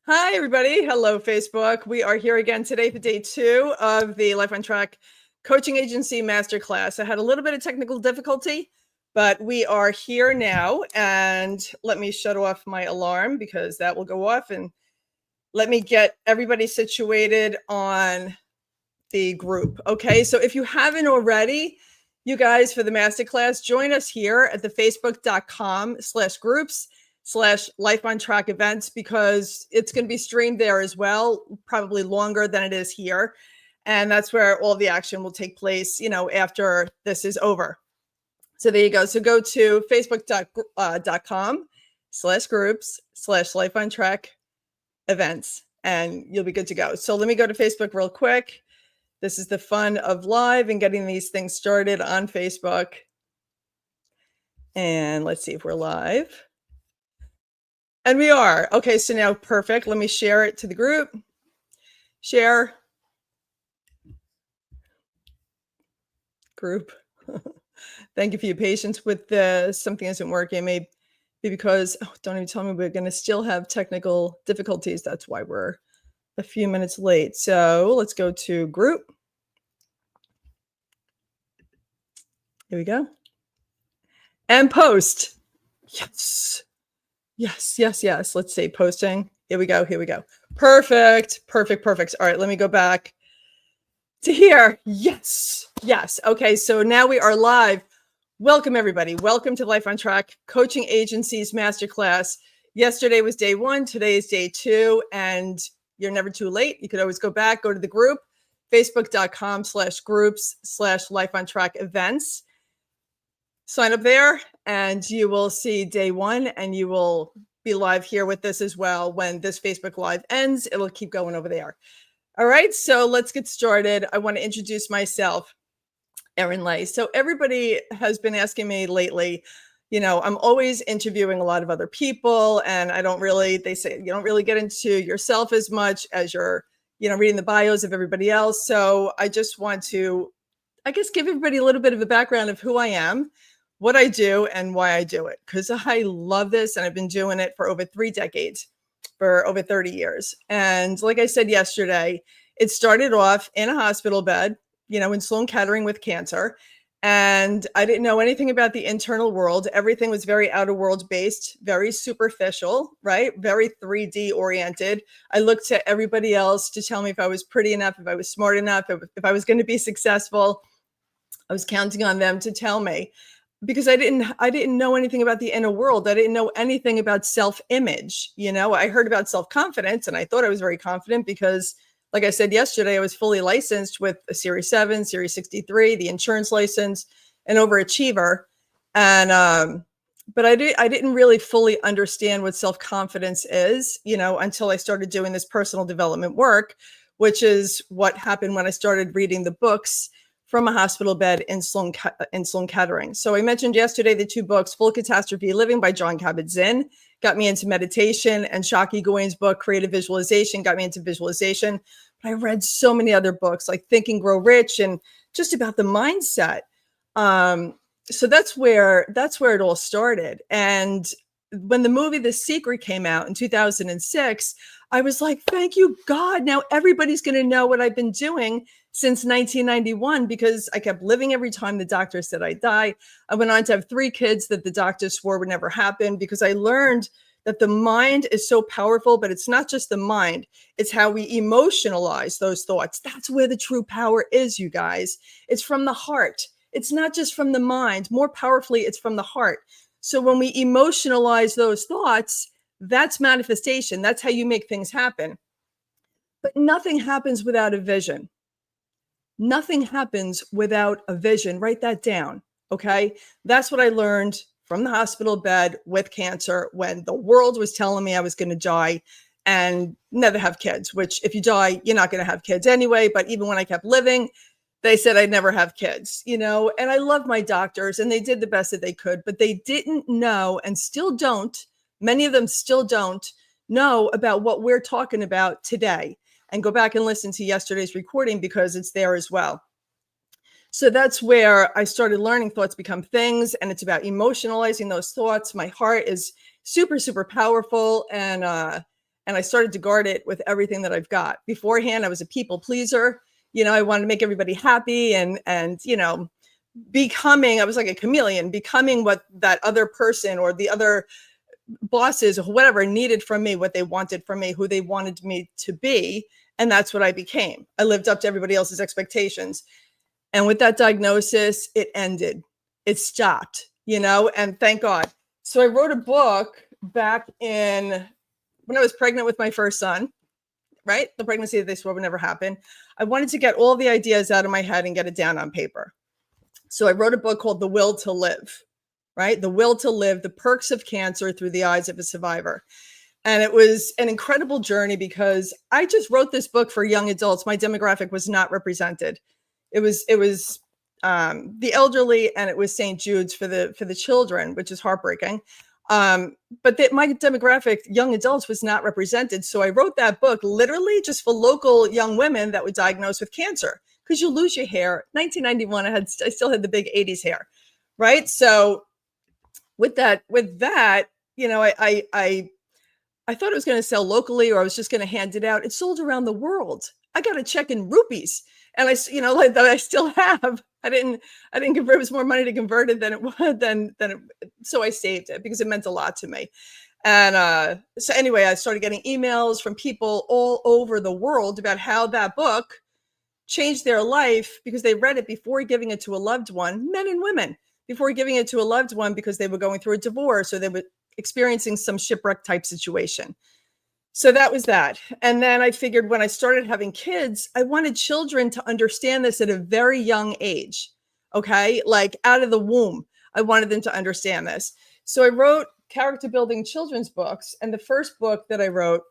Hi, everybody. Hello, Facebook. We are here again today for day 2 of the Life on Track Coaching Agency Masterclass. I had a little bit of technical difficulty, but we are here now. And let me shut off my alarm because that will go off. And let me get everybody situated on the group. Okay, so if you haven't already, you guys, for the masterclass, join us here at the facebook.com/groups/Life on Track events, because it's going to be streamed there as well, probably longer than it is here. And that's where all the action will take place, after this is over. So there you go. So go to facebook.com/groups/Life on Track events, and you'll be good to go. So let me go to Facebook real quick. This is the fun of live and getting these things started on Facebook. And let's see if we're live. And we are. Okay, so now perfect. Let me share it to the group. Share. Group. Thank you for your patience with something isn't working. Maybe because, don't even tell me, we're going to still have technical difficulties. That's why we're a few minutes late. So let's go to group. Here we go. And post. Yes. Yes. Let's see, posting. Here we go. Perfect. All right, let me go back to here. Yes. Okay, so now we are live. Welcome, everybody. Welcome to Life on Track Coaching Agency's Masterclass. Yesterday was day 1. Today is day 2, and you're never too late. You could always go back, go to the group, facebook.com/groups/Life on Track events. Sign up there and you will see day 1, and you will be live here with this as well. When this Facebook Live ends, it'll keep going over there. All right, so let's get started. I want to introduce myself, Erin Lay. So everybody has been asking me lately, I'm always interviewing a lot of other people, and they say you don't really get into yourself as much as you're, reading the bios of everybody else. So I just want to, give everybody a little bit of a background of who I am, what I do, and why I do it, because I love this, and I've been doing it for over 3 decades, for over 30 years. And like I said yesterday, it started off in a hospital bed, in Sloan Kettering with cancer. And I didn't know anything about the internal world. Everything was very outer world based, very superficial, right? Very 3D oriented. I looked to everybody else to tell me if I was pretty enough, if I was smart enough, if I was going to be successful. I was counting on them to tell me, because I didn't know anything about the inner world. I didn't know anything about self-image. I heard about self-confidence, and I thought I was very confident because, like I said yesterday, I was fully licensed with a Series 7, Series 63, the insurance license, an overachiever. And but I didn't really fully understand what self-confidence is, until I started doing this personal development work, which is what happened when I started reading the books from a hospital bed in Sloan Kettering. So I mentioned yesterday the 2 books, Full Catastrophe Living by Jon Kabat-Zinn, got me into meditation, and Shakti Gawain's book, Creative Visualization, got me into visualization. But I read so many other books like Think and Grow Rich, and just about the mindset. So that's where it all started. And when the movie The Secret came out in 2006, I was like, thank you, God. Now everybody's going to know what I've been doing since 1991, because I kept living every time the doctor said I'd die. I went on to have 3 kids that the doctor swore would never happen, because I learned that the mind is so powerful, but it's not just the mind. It's how we emotionalize those thoughts. That's where the true power is, you guys. It's from the heart. It's not just from the mind. More powerfully, it's from the heart. So when we emotionalize those thoughts, that's manifestation. That's how you make things happen. But nothing happens without a vision. Nothing happens without a vision. Write that down. Okay. That's what I learned from the hospital bed with cancer, when the world was telling me I was going to die and never have kids, which if you die, you're not going to have kids anyway. But even when I kept living, they said I'd never have kids, and I love my doctors, and they did the best that they could, but they didn't know, and still don't. Many of them still don't know about what we're talking about today. And go back and listen to yesterday's recording, because it's there as well. So that's where I started learning thoughts become things, and it's about emotionalizing those thoughts. My heart is super, super powerful. And And I started to guard it with everything that I've got. Beforehand, I was a people pleaser. I wanted to make everybody happy and, I was like a chameleon, becoming what that other person or the other bosses or whatever needed from me, what they wanted from me, who they wanted me to be. And that's what I became. I lived up to everybody else's expectations. And with that diagnosis, it ended. It stopped, and thank God. So I wrote a book back in when I was pregnant with my first son, right? The pregnancy that they swore would never happen. I wanted to get all the ideas out of my head and get it down on paper. So I wrote a book called The Will to Live, right? The Will to Live, the Perks of Cancer Through the Eyes of a Survivor. And it was an incredible journey because I just wrote this book for young adults. My demographic was not represented. It was the elderly, and it was St. Jude's for the children, which is heartbreaking. But my demographic, young adults, was not represented. So I wrote that book literally just for local young women that were diagnosed with cancer, because you lose your hair. 1991, I still had the big 80s hair, right? So with that, I thought it was going to sell locally, or I was just going to hand it out. It sold around the world. I got a check in rupees, and that I still have. I didn't convert. It was more money to convert it than it was so I saved it because it meant a lot to me. And so anyway, I started getting emails from people all over the world about how that book changed their life because they read it before giving it to a loved one, men and women, before giving it to a loved one because they were going through a divorce or they were experiencing some shipwreck type situation. So that was that. And then I figured when I started having kids, I wanted children to understand this at a very young age. Okay. Like out of the womb, I wanted them to understand this. So I wrote character building children's books. And the first book that I wrote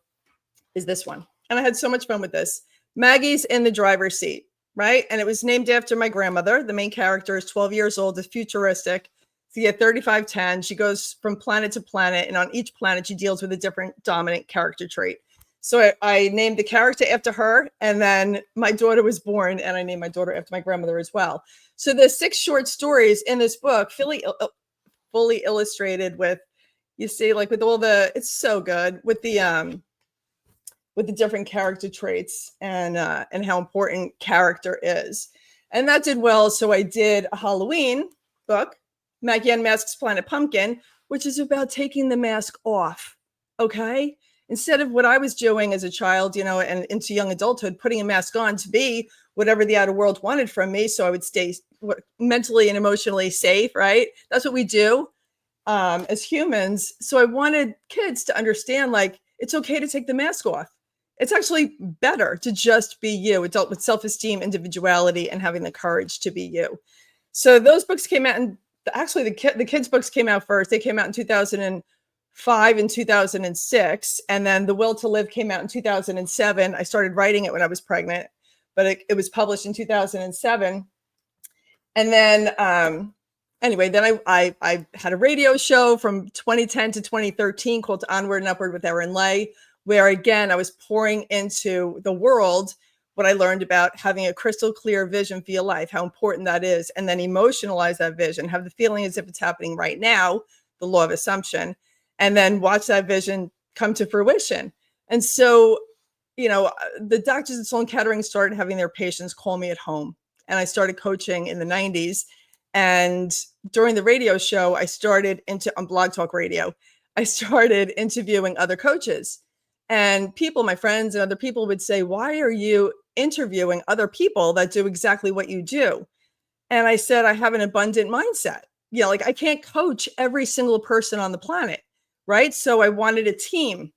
is this one. And I had so much fun with this. Maggie's in the driver's seat, right? And it was named after my grandmother. The main character is 12 years old, is futuristic. So at 3510, she goes from planet to planet, and on each planet, she deals with a different dominant character trait. So I named the character after her, and then my daughter was born, and I named my daughter after my grandmother as well. So the 6 short stories in this book, fully illustrated with, you see, like with all the, it's so good with the different character traits and how important character is. And that did well. So I did a Halloween book, Maggie Unmasks Planet Pumpkin, which is about taking the mask off. Okay. Instead of what I was doing as a child, and into young adulthood, putting a mask on to be whatever the outer world wanted from me. So I would stay mentally and emotionally safe. Right. That's what we do as humans. So I wanted kids to understand, like, it's okay to take the mask off. It's actually better to just be you, adult with self-esteem, individuality, and having the courage to be you. So those books came out, and actually the kids' books came out first. They came out in 2005 and 2006. And then The Will to Live came out in 2007. I started writing it when I was pregnant, but it was published in 2007. And then, anyway, then I had a radio show from 2010 to 2013 called Onward and Upward with Erin Lay, where again, I was pouring into the world what I learned about having a crystal clear vision for your life, how important that is, and then emotionalize that vision, have the feeling as if it's happening right now, the law of assumption, and then watch that vision come to fruition. And so, the doctors at Sloan Kettering started having their patients call me at home, and I started coaching in the 90s. And during the radio show, on Blog Talk Radio, I started interviewing other coaches. And people, my friends and other people would say, why are you interviewing other people that do exactly what you do? And I said, I have an abundant mindset. Like I can't coach every single person on the planet, right? So I wanted a team.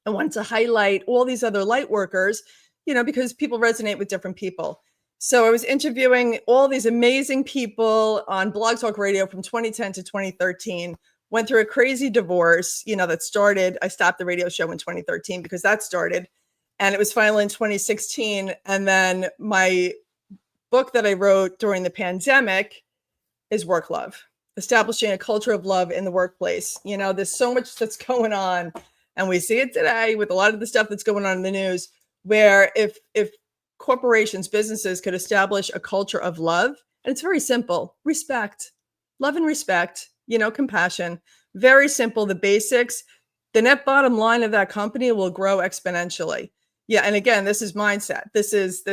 I wanted to highlight all these other light workers, because people resonate with different people. So I was interviewing all these amazing people on Blog Talk Radio from 2010 to 2013. Went through a crazy divorce, that started. I stopped the radio show in 2013 because that started. And it was finally in 2016. And then my book that I wrote during the pandemic is Work Love, establishing a culture of love in the workplace. There's so much that's going on. And we see it today with a lot of the stuff that's going on in the news, where if corporations, businesses could establish a culture of love, and it's very simple, respect, love and respect, compassion, very simple, the basics, the net bottom line of that company will grow exponentially. Yeah. And again, this is mindset. This is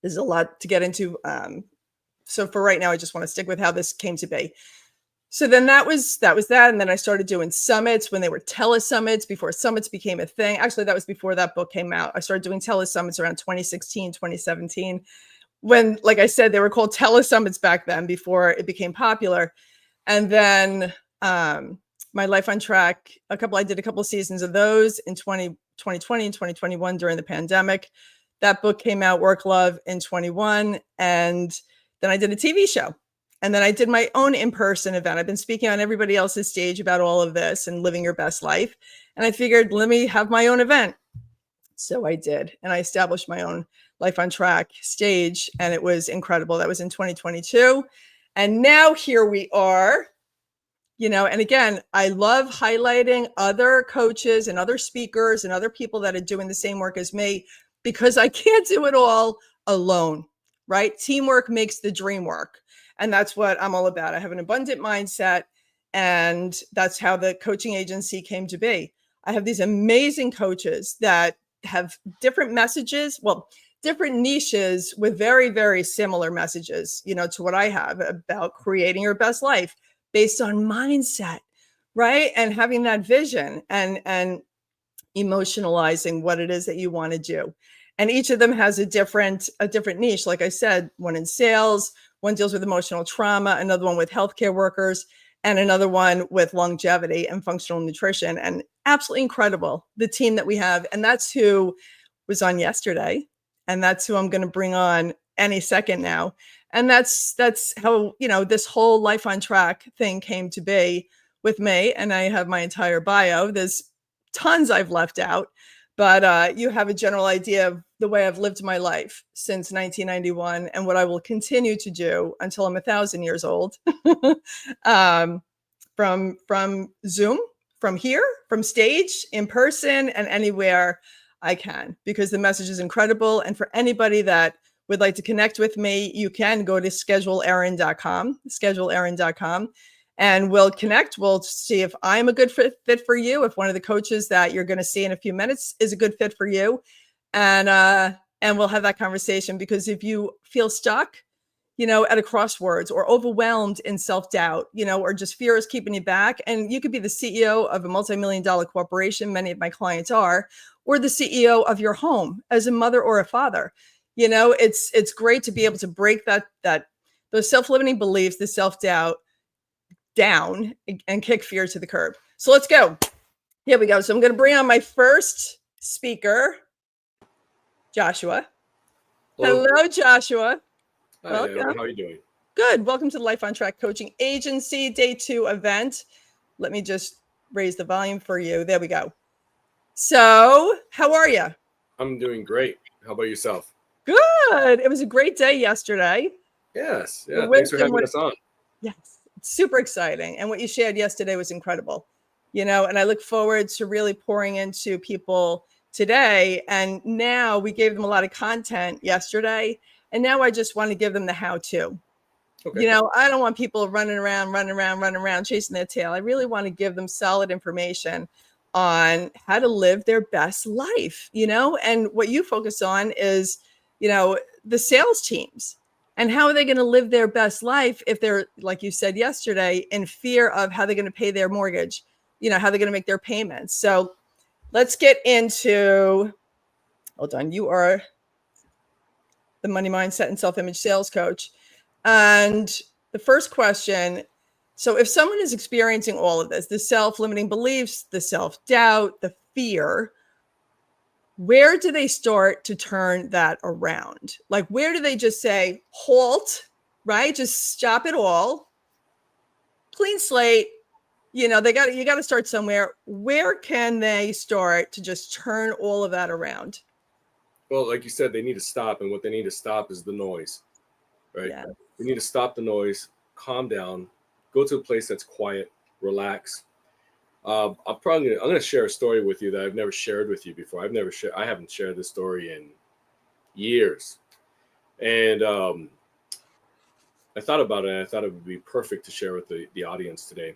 a lot to get into. So for right now, I just want to stick with how this came to be. So then that was that. And then I started doing summits when they were telesummits, before summits became a thing. Actually, that was before that book came out. I started doing telesummits around 2016, 2017. When, like I said, they were called telesummits back then before it became popular. And then my Life on Track, I did a couple of seasons of those in 2020 and 2021 during the pandemic. That book came out, Work Love, in 21. And then I did a TV show. And then I did my own in-person event. I've been speaking on everybody else's stage about all of this and living your best life. And I figured, let me have my own event. So I did. And I established my own Life on Track stage. And it was incredible. That was in 2022. And now here we are. And again, I love highlighting other coaches and other speakers and other people that are doing the same work as me, because I can't do it all alone, right? Teamwork makes the dream work. And that's what I'm all about. I have an abundant mindset, and that's how the coaching agency came to be. I have these amazing coaches that have different messages, different niches with very, very similar messages, to what I have about creating your best life based on mindset, right? And having that vision and emotionalizing what it is that you want to do. And each of them has a different niche. Like I said, one in sales, one deals with emotional trauma, another one with healthcare workers, and another one with longevity and functional nutrition. And absolutely incredible, the team that we have. And that's who was on yesterday. And that's who I'm going to bring on any second now. And that's how, this whole Life on Track thing came to be with me. And I have my entire bio. There's tons I've left out, but you have a general idea of the way I've lived my life since 1991 and what I will continue to do until I'm 1,000 years old. From Zoom, from here, from stage, in person, and anywhere I can, because the message is incredible. And for anybody that would like to connect with me, you can go to scheduleerin.com, and we'll connect. We'll see if I'm a good fit for you, if one of the coaches that you're going to see in a few minutes is a good fit for you. And we'll have that conversation, because if you feel stuck, at a crossroads, or overwhelmed in self-doubt, or just fear is keeping you back, and you could be the CEO of a multi-million-dollar corporation, many of my clients are, or the CEO of your home as a mother or a father. It's great to be able to break those self-limiting beliefs, the self-doubt down, and kick fear to the curb. So let's go. Here we go. So I'm going to bring on my first speaker, Joshua. Hello, Joshua. Hi, welcome. how are you doing? Good. Welcome to the Life on Track Coaching Agency Day 2 event. Let me just raise the volume for you. There we go. So how are you? I'm doing great. How about yourself? Good. It was a great day yesterday. Yes. Yeah. Thanks for having us on. Yes. It's super exciting. And what you shared yesterday was incredible. And I look forward to really pouring into people today. And now we gave them a lot of content yesterday. And now I just want to give them the how-to. Okay. I don't want people running around, chasing their tail. I really want to give them solid information on how to live their best life, and what you focus on is, the sales teams, and how are they going to live their best life if they're, like you said yesterday, in fear of how they're going to pay their mortgage, how they're going to make their payments. So let's get into, hold on, you are the money mindset and self-image sales coach. And the first question, so if someone is experiencing all of this, the self-limiting beliefs, the self-doubt, the fear, where do they start to turn that around? Like, where do they just say, halt, right? Just stop it all, clean slate. You got to start somewhere. Where can they start to just turn all of that around? Well, like you said, they need to stop. And what they need to stop is the noise, right? Yeah. They need to stop the noise, calm down, go to a place that's quiet, relax. I'm going to share a story with you that I've never shared with you before. I haven't shared this story in years. And I thought about it, and I thought it would be perfect to share with the audience today.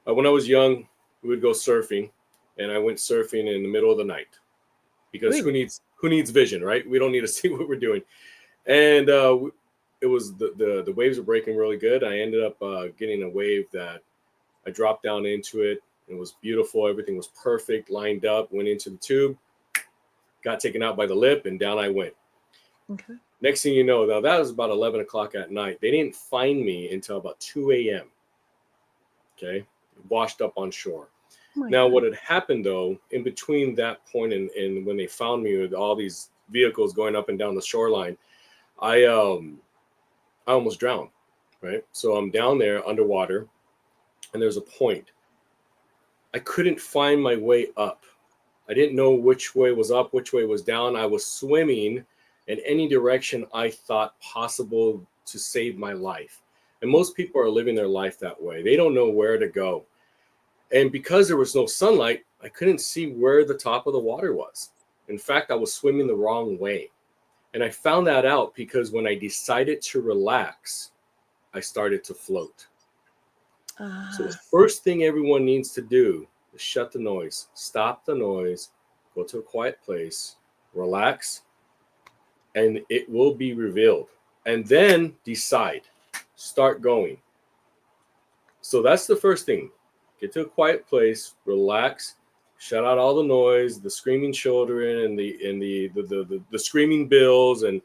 When I was young, we would go surfing, and I went surfing in the middle of the night because who needs vision, right? We don't need to see what we're doing. And it was the waves were breaking really good. I ended up getting a wave that I dropped down into it. It was beautiful. Everything was perfect, lined up, went into the tube, got taken out by the lip, and down I went. Okay. Next thing you know, though, that was about 11 o'clock at night. They didn't find me until about 2 a.m. Okay. Washed up on shore. Oh now, God. what had happened, though, in between that point and when they found me with all these vehicles going up and down the shoreline, I almost drowned, right? So I'm down there underwater, and there's a point. I couldn't find my way up. I didn't know which way was up, which way was down. I was swimming in any direction I thought possible to save my life. And most people are living their life that way. They don't know where to go. And because there was no sunlight, I couldn't see where the top of the water was. In fact, I was swimming the wrong way. And I found that out because when I decided to relax, I started to float. So the first thing everyone needs to do is shut the noise, stop the noise, go to a quiet place, relax, and it will be revealed. And then decide, start going. So that's the first thing. Get to a quiet place, relax, shut out all the noise, the screaming children and the screaming bills and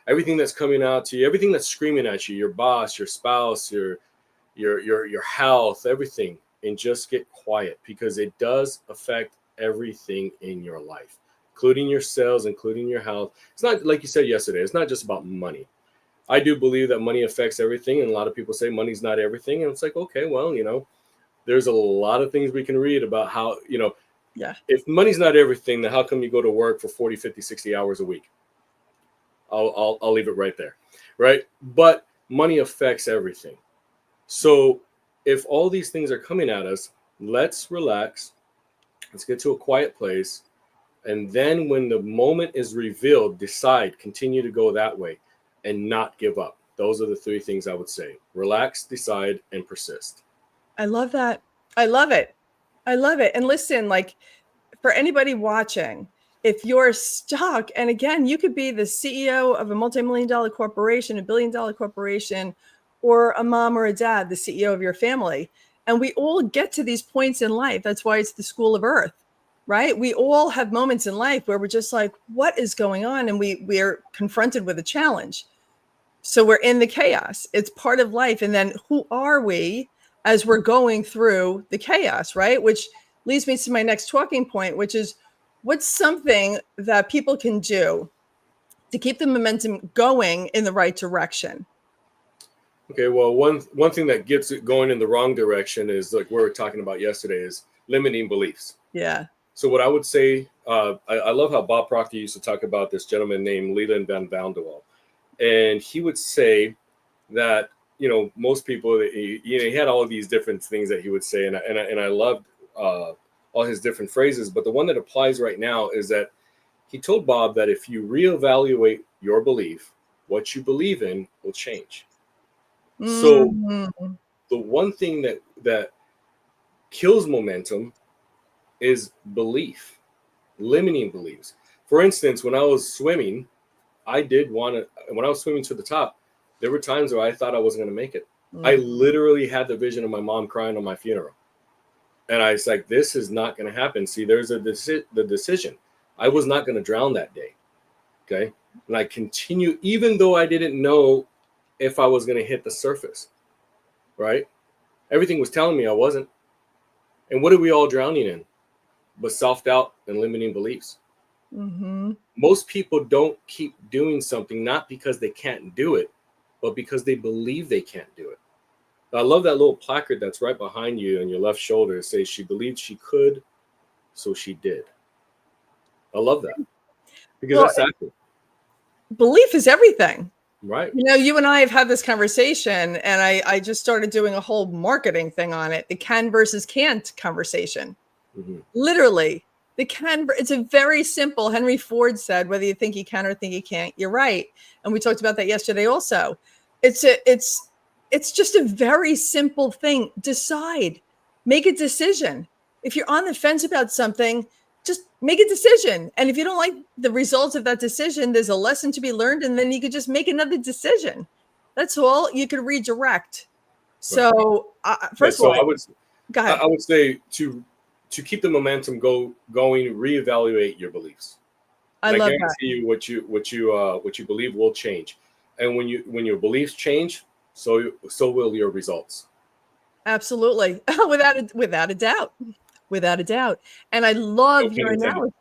everything that's coming out to you, everything that's screaming at you, your boss, your spouse, your health, everything, and just get quiet because it does affect everything in your life, including your sales, including your health. It's not like you said yesterday, it's not just about money. I do believe that money affects everything, and a lot of people say money's not everything, and it's like, okay, well, there's a lot of things we can read about how, if money's not everything, then how come you go to work for 40, 50, 60 hours a week? I'll leave it right there, right? But money affects everything. So if all these things are coming at us, let's relax. Let's get to a quiet place. And then when the moment is revealed, decide, continue to go that way and not give up. Those are the three things I would say. Relax, decide, and persist. I love that. I love it. I love it. And listen, like for anybody watching, if you're stuck, and again, you could be the CEO of a multi-million-dollar corporation, a billion-dollar corporation, or a mom or a dad, the CEO of your family. And we all get to these points in life. That's why it's the school of earth, right? We all have moments in life where we're just like, what is going on? And we're confronted with a challenge. So we're in the chaos. It's part of life. And then who are we as we're going through the chaos, right? Which leads me to my next talking point, which is what's something that people can do to keep the momentum going in the right direction? Okay, well, one thing that gets it going in the wrong direction is like we were talking about yesterday is limiting beliefs. Yeah. So what I would say, I love how Bob Proctor used to talk about this gentleman named Leland Van Vanderwall. And he would say that, most people, he had all of these different things that he would say. And I loved all his different phrases. But the one that applies right now is that he told Bob that if you reevaluate your belief, what you believe in will change. So the one thing that kills momentum is belief, limiting beliefs. For instance, when I was swimming, when I was swimming to the top, there were times where I thought I wasn't going to make it. I literally had the vision of my mom crying on my funeral. And I was like, this is not going to happen. See, there's the decision. I was not going to drown that day. Okay. And I continue, even though I didn't know if I was going to hit the surface. Right. Everything was telling me I wasn't. And what are we all drowning in? But self-doubt and limiting beliefs. Most people don't keep doing something not because they can't do it, but because they believe they can't do it. I love that little placard that's right behind you on your left shoulder. It says she believed she could, so she did. I love that because that's accurate. Belief is everything. Right. You and I have had this conversation, and I just started doing a whole marketing thing on it, the can versus can't conversation. Literally. It's a very simple. Henry Ford said, whether you think you can or think you can't, you're right. And we talked about that yesterday also. It's just a very simple thing. Decide, make a decision. if you're on the fence about something, just make a decision. And if you don't like the results of that decision, there's a lesson to be learned. And then you could just make another decision. That's all. You could redirect. So first of all, go ahead. I would say to keep the momentum going, reevaluate your beliefs. I love that. guarantee you what you believe will change. And when your beliefs change, so will your results. Absolutely. Without a doubt. And I love your analogy.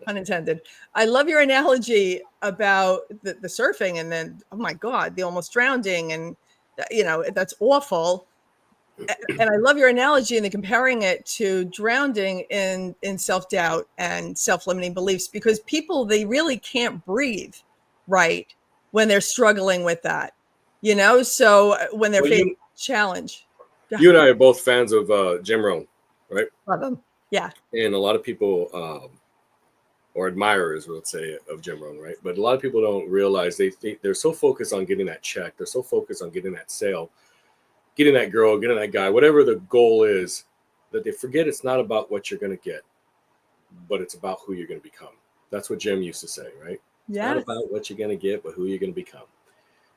Unintended. I love your analogy about the surfing, and then, oh my God, the almost drowning, and that's awful. And I love your analogy and the comparing it to drowning in self-doubt and self-limiting beliefs, because people, they really can't breathe right when they're struggling with that, so when they're facing a challenge. You and I are both fans of Jim Rohn, right? Love him. Yeah. And a lot of people or admirers, let's say, of Jim Rohn, right? But a lot of people don't realize they're so focused on getting that check. They're so focused on getting that sale, getting that girl, getting that guy, whatever the goal is, that they forget it's not about what you're going to get, but it's about who you're going to become. That's what Jim used to say, right? Yeah. It's not about what you're going to get, but who you're going to become.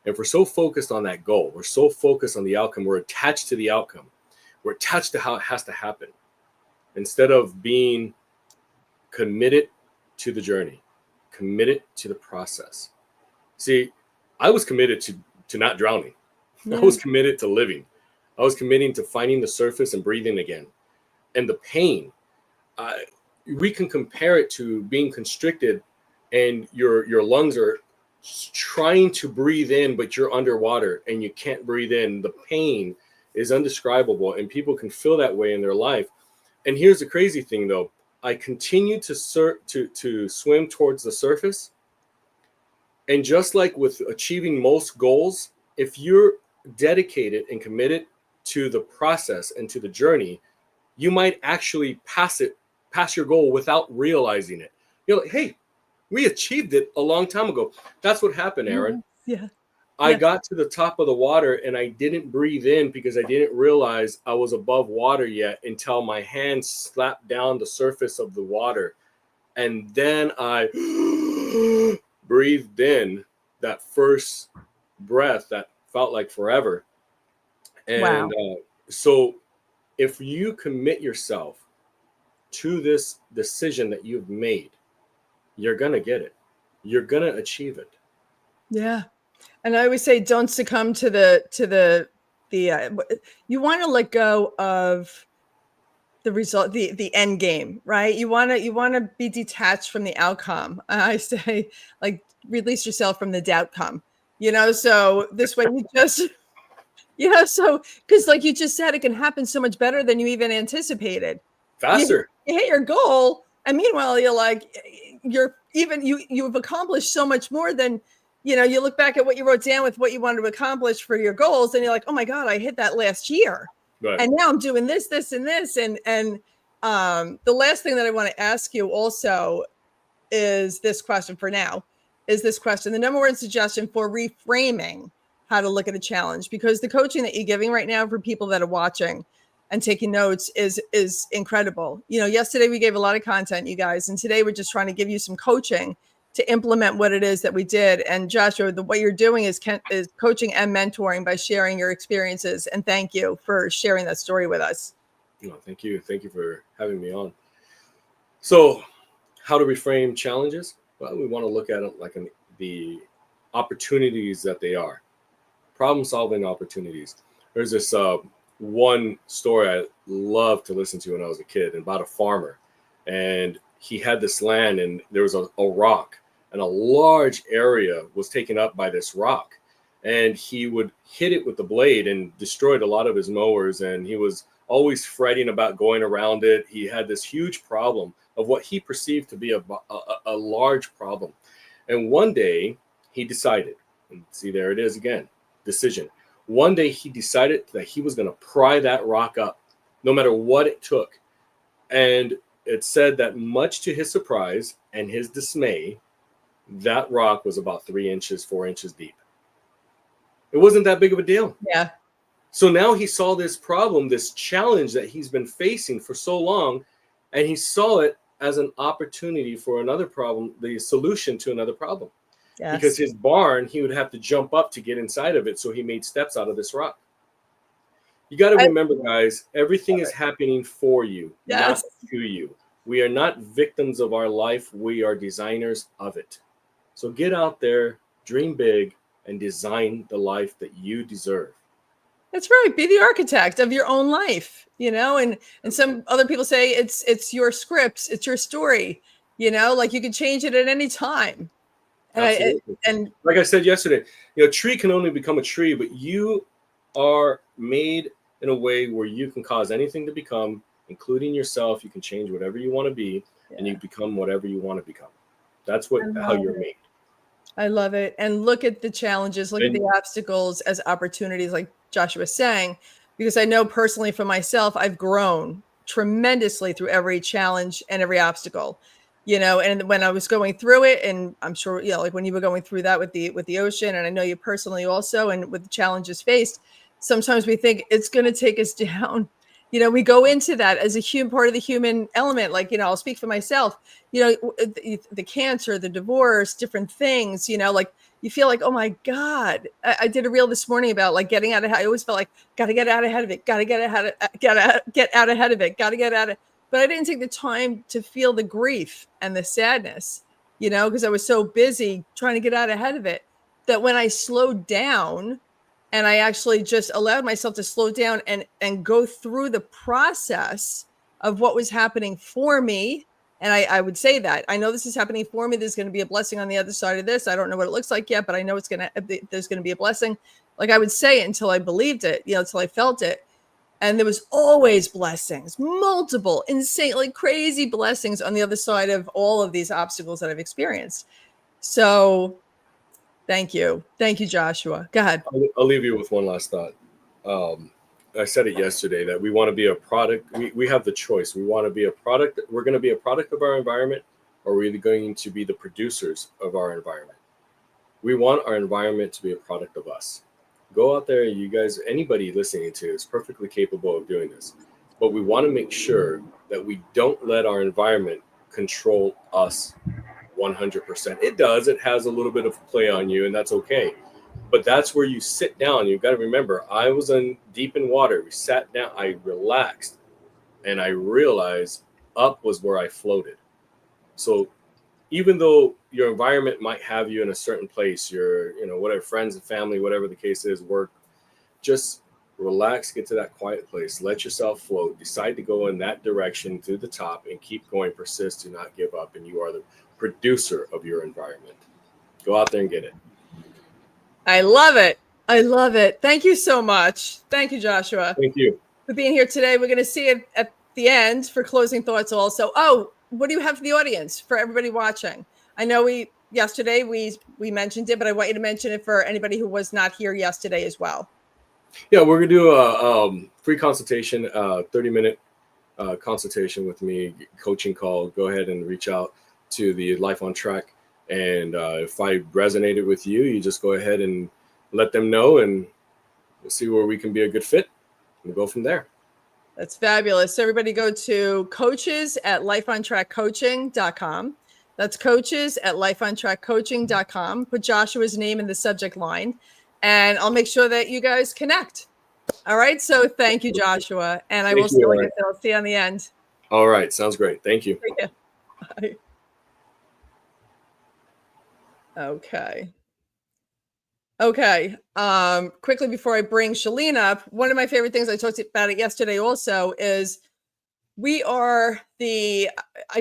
If we're so focused on that goal, we're so focused on the outcome, we're attached to the outcome. We're attached to how it has to happen, instead of being committed to the journey, committed to the process. See, I was committed to not drowning. Yeah. I was committed to living. I was committing to finding the surface and breathing again. And the pain, we can compare it to being constricted, and your lungs are trying to breathe in, but you're underwater and you can't breathe in. The pain is indescribable, and people can feel that way in their life. And here's the crazy thing, though. I continued to swim towards the surface. And just like with achieving most goals, if you're dedicated and committed to the process and to the journey, you might actually pass your goal without realizing it. You're like, hey, we achieved it a long time ago. That's what happened, Erin. Yeah. I got to the top of the water and I didn't breathe in because I didn't realize I was above water yet, until my hand slapped down the surface of the water. And then I breathed in that first breath that felt like forever. And so if you commit yourself to this decision that you've made, you're going to get it. You're going to achieve it. Yeah. And I always say, don't succumb to the you want to let go of the result, the end game, right? You want to be detached from the outcome. I say, like, release yourself from the doubtcome, so this way you just, so, because like you just said, it can happen so much better than you even anticipated. Faster. You hit your goal, and meanwhile, you're like, you've accomplished so much more than, you look back at what you wrote down with what you wanted to accomplish for your goals, and you're like, oh my God, I hit that last year. Right. And now I'm doing this, and this. And the last thing that I want to ask you also is this question for now, the number one suggestion for reframing how to look at a challenge, because the coaching that you're giving right now for people that are watching and taking notes is incredible. Yesterday we gave a lot of content, you guys, and today we're just trying to give you some coaching to implement what it is that we did. And Joshua, what you're doing is coaching and mentoring by sharing your experiences. And thank you for sharing that story with us. No, thank you. Thank you for having me on. So how to reframe challenges? Well, we want to look at it like the opportunities that they are. Problem-solving opportunities. There's this one story I loved to listen to when I was a kid about a farmer. And he had this land, and there was a rock, and a large area was taken up by this rock. And he would hit it with the blade and destroyed a lot of his mowers. And he was always fretting about going around it. He had this huge problem of what he perceived to be a large problem. And one day he decided, and see, there it is again, decision. One day he decided that he was going to pry that rock up, no matter what it took. And it said that, much to his surprise and his dismay, that rock was about 4 inches deep. It wasn't that big of a deal. Yeah. So now he saw this problem, this challenge that he's been facing for so long, and he saw it as an opportunity for another problem, the solution to another problem. Because his barn, he would have to jump up to get inside of it. So he made steps out of this rock. You got to remember, guys, everything is happening for you, not to you. We are not victims of our life. We are designers of it. So get out there, dream big, and design the life that you deserve. That's right. Be the architect of your own life, and some other people say it's your scripts, it's your story, like you can change it at any time. Absolutely. And like I said yesterday, a tree can only become a tree, but you are made in a way where you can cause anything to become, including yourself. You can change whatever you want to be, and you become whatever you want to become. That's how you're made. I love it. And look at the challenges, look at the obstacles as opportunities, like Joshua was saying, because I know personally for myself, I've grown tremendously through every challenge and every obstacle, and when I was going through it, and I'm sure, like when you were going through that with the ocean, and I know you personally also, and with the challenges faced, sometimes we think it's going to take us down. We go into that as a human part of the human element. Like, I'll speak for myself, the cancer, the divorce, different things, like you feel like, oh my God, I did a reel this morning about like getting out of, I always felt like, got to get out ahead of it. Got to get ahead of, get out ahead of it. Got to get out of, but I didn't take the time to feel the grief and the sadness, because I was so busy trying to get out ahead of it, that when I slowed down, and I actually just allowed myself to slow down and go through the process of what was happening for me. And I would say that I know this is happening for me. There's going to be a blessing on the other side of this. I don't know what it looks like yet, but I know there's going to be a blessing. Like I would say it until I believed it, until I felt it. And there was always blessings, multiple, insane, like crazy blessings on the other side of all of these obstacles that I've experienced. So thank you. Thank you, Joshua. Go ahead. I'll leave you with one last thought. I said it yesterday that we want to be a product. We have the choice. We want to be a product. We're going to be a product of our environment, or we're going to be the producers of our environment. We want our environment to be a product of us. Go out there, you guys, anybody listening to is perfectly capable of doing this. But we want to make sure that we don't let our environment control us 100%. It does. It has a little bit of play on you, and that's okay. But that's where you sit down. You've got to remember, I was deep in water. We sat down, I relaxed, and I realized up was where I floated. So even though your environment might have you in a certain place, your, whatever, friends and family, whatever the case is, work, just relax, get to that quiet place, let yourself float, decide to go in that direction to the top, and keep going, persist, do not give up. And you are the producer of your environment. Go out there and get it. I love it. I love it. Thank you so much. Thank you, Joshua. Thank you for being here today. We're going to see it at the end for closing thoughts also. Oh, what do you have for the audience, for everybody watching? I know yesterday we mentioned it, but I want you to mention it for anybody who was not here yesterday as well. Yeah, we're going to do a free consultation, 30-minute consultation with me, coaching call. Go ahead and reach out to the Life on Track. And if I resonated with you, you just go ahead and let them know, and we'll see where we can be a good fit. We'll go from there. That's fabulous. So everybody go to coaches@lifeontrackcoaching.com. That's coaches@lifeontrackcoaching.com. Put Joshua's name in the subject line, and I'll make sure that you guys connect. All right. So thank you, Joshua. And I will see you on the end. All right. Sounds great. Thank you. Bye. Okay. Quickly before I bring Shalene up, one of my favorite things, I talked about it yesterday also, is I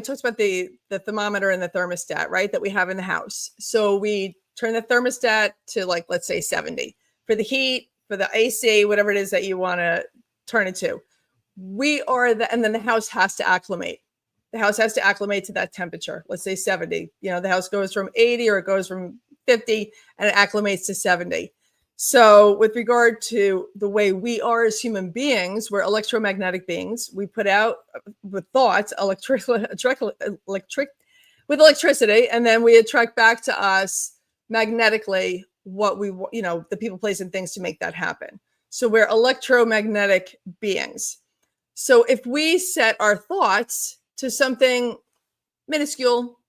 talked about the thermometer and the thermostat, right, that we have in the house. So we turn the thermostat to, like, let's say 70 for the heat, for the AC, whatever it is that you want to turn it to. And then the house has to acclimate. The house has to acclimate to that temperature. Let's say 70. The house goes from 80 or it goes from 50 and it acclimates to 70. So with regard to the way we are as human beings, we're electromagnetic beings. We put out with thoughts, with electricity, and then we attract back to us magnetically what we, the people, place, and things to make that happen. So we're electromagnetic beings. So if we set our thoughts to something minuscule,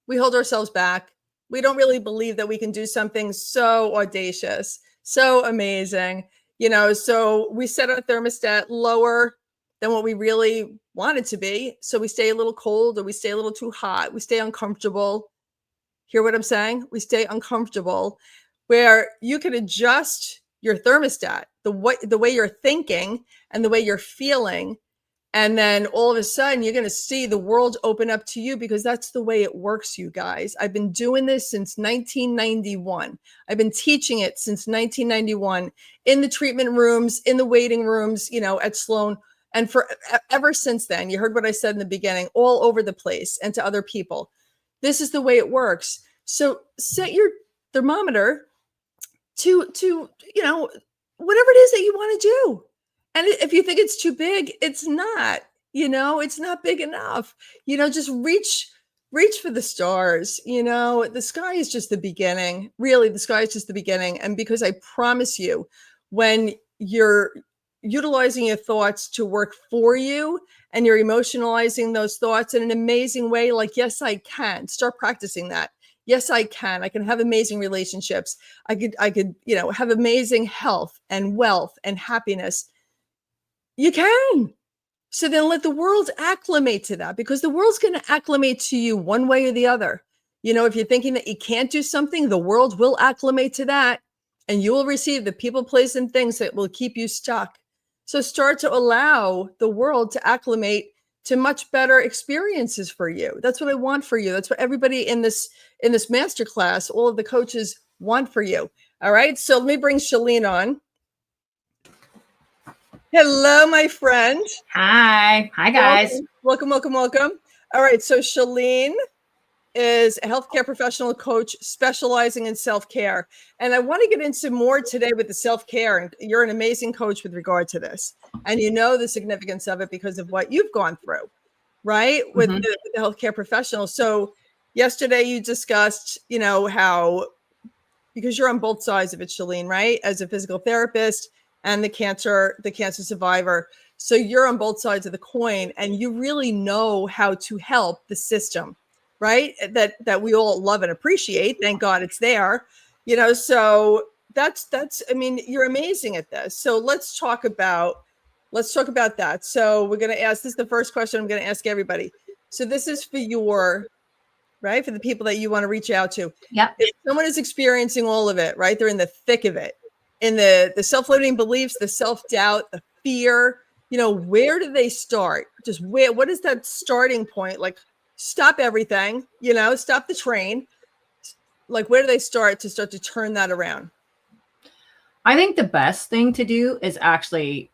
we hold ourselves back. We don't really believe that we can do something so audacious, so amazing, so we set our thermostat lower than what we really want it to be. So we stay a little cold, or we stay a little too hot. We stay uncomfortable. Hear what I'm saying? We stay uncomfortable, where you can adjust your thermostat, the way you're thinking and the way you're feeling. And then all of a sudden, you're going to see the world open up to you, because that's the way it works, you guys. I've been doing this since 1991. I've been teaching it since 1991 in the treatment rooms, in the waiting rooms, at Sloan. And ever since then, you heard what I said in the beginning, all over the place and to other people. This is the way it works. So set your thermometer to whatever it is that you want to do. And if you think it's too big, it's not, it's not big enough. Just reach for the stars. The sky is just the beginning. Really, the sky is just the beginning. And because I promise you, when you're utilizing your thoughts to work for you, and you're emotionalizing those thoughts in an amazing way, like, yes, I can. Start practicing that. Yes, I can. I can have amazing relationships. I could, have amazing health and wealth and happiness. You can. So then let the world acclimate to that, because the world's going to acclimate to you one way or the other. If you're thinking that you can't do something, the world will acclimate to that, and you will receive the people, place, and things that will keep you stuck. So start to allow the world to acclimate to much better experiences for you. That's what I want for you. That's what everybody in this masterclass, all of the coaches want for you. All right. So let me bring Shalene on. Hello, my friend. Hi, guys. Welcome. All right. So Shalene is a healthcare professional coach specializing in self-care. And I want to get into more today with the self-care. And you're an amazing coach with regard to this. And you know the significance of it because of what you've gone through, right? With the healthcare professional. So yesterday you discussed, how, because you're on both sides of it, Shalene, right? As a physical therapist and the cancer survivor. So you're on both sides of the coin, and you really know how to help the system, right? That we all love and appreciate. Thank God it's there, so that's, you're amazing at this. So let's talk about that. So we're going to ask, this is the first question I'm going to ask everybody. So this is for for the people that you want to reach out to. Yep. If someone is experiencing all of it, right? They're in the thick of it, in the self-limiting beliefs, the self-doubt, the fear, where do they start? Just what is that starting point? Like, stop everything, stop the train. Like, where do they start to turn that around? I think the best thing to do is actually,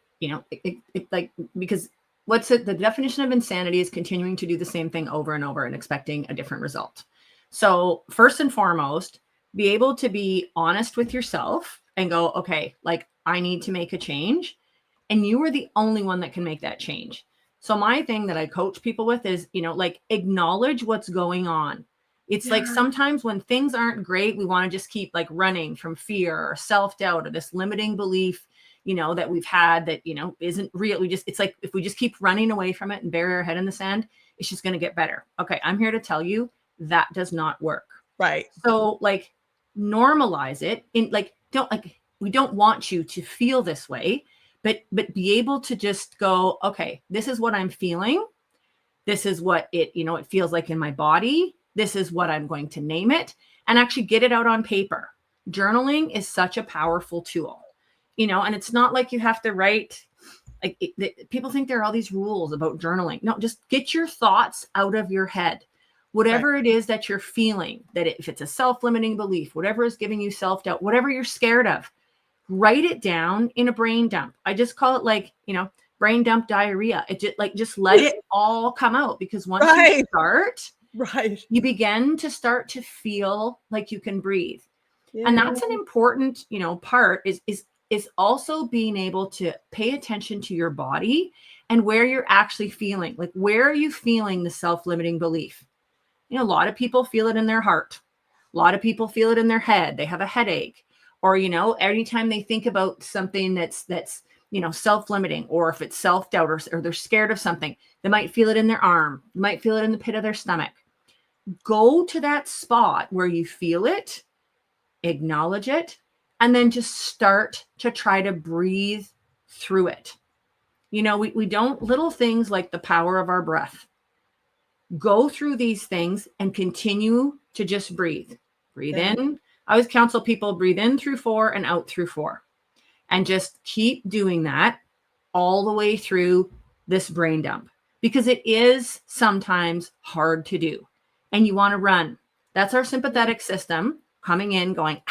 because the definition of insanity is continuing to do the same thing over and over and expecting a different result. So first and foremost, be able to be honest with yourself and go, okay, like, I need to make a change. And you are the only one that can make that change. So my thing that I coach people with is, acknowledge what's going on. It's like sometimes when things aren't great, we want to just keep like running from fear or self-doubt or this limiting belief, that we've had that, isn't real. It's like, if we just keep running away from it and bury our head in the sand, it's just going to get better. Okay. I'm here to tell you that does not work. Right. So like, normalize it we don't want you to feel this way, but be able to just go, okay, this is what I'm feeling. This is what it feels like in my body. This is what I'm going to name it, and actually get it out on paper. Journaling is such a powerful tool, and it's not like you have to write, people think there are all these rules about journaling. No, just get your thoughts out of your head. Whatever it is that you're feeling, if it's a self-limiting belief, whatever is giving you self-doubt, whatever you're scared of, write it down in a brain dump. I just call it brain dump diarrhea. It just let it all come out, because once you start, you begin to start to feel like you can breathe. Yeah. And that's an important, part is also being able to pay attention to your body and where you're actually feeling. Like, where are you feeling the self-limiting belief? A lot of people feel it in their heart. A lot of people feel it in their head. They have a headache, or, anytime they think about something that's, self-limiting, or if it's self-doubt, or they're scared of something, they might feel it in their arm, might feel it in the pit of their stomach. Go to that spot where you feel it, acknowledge it, and then just start to try to breathe through it. We don't, little things like the power of our breath. Go through these things and continue to just breathe. Breathe in. I always counsel people, breathe in through 4 and out through 4. And just keep doing that all the way through this brain dump, because it is sometimes hard to do. And you want to run. That's our sympathetic system coming in going,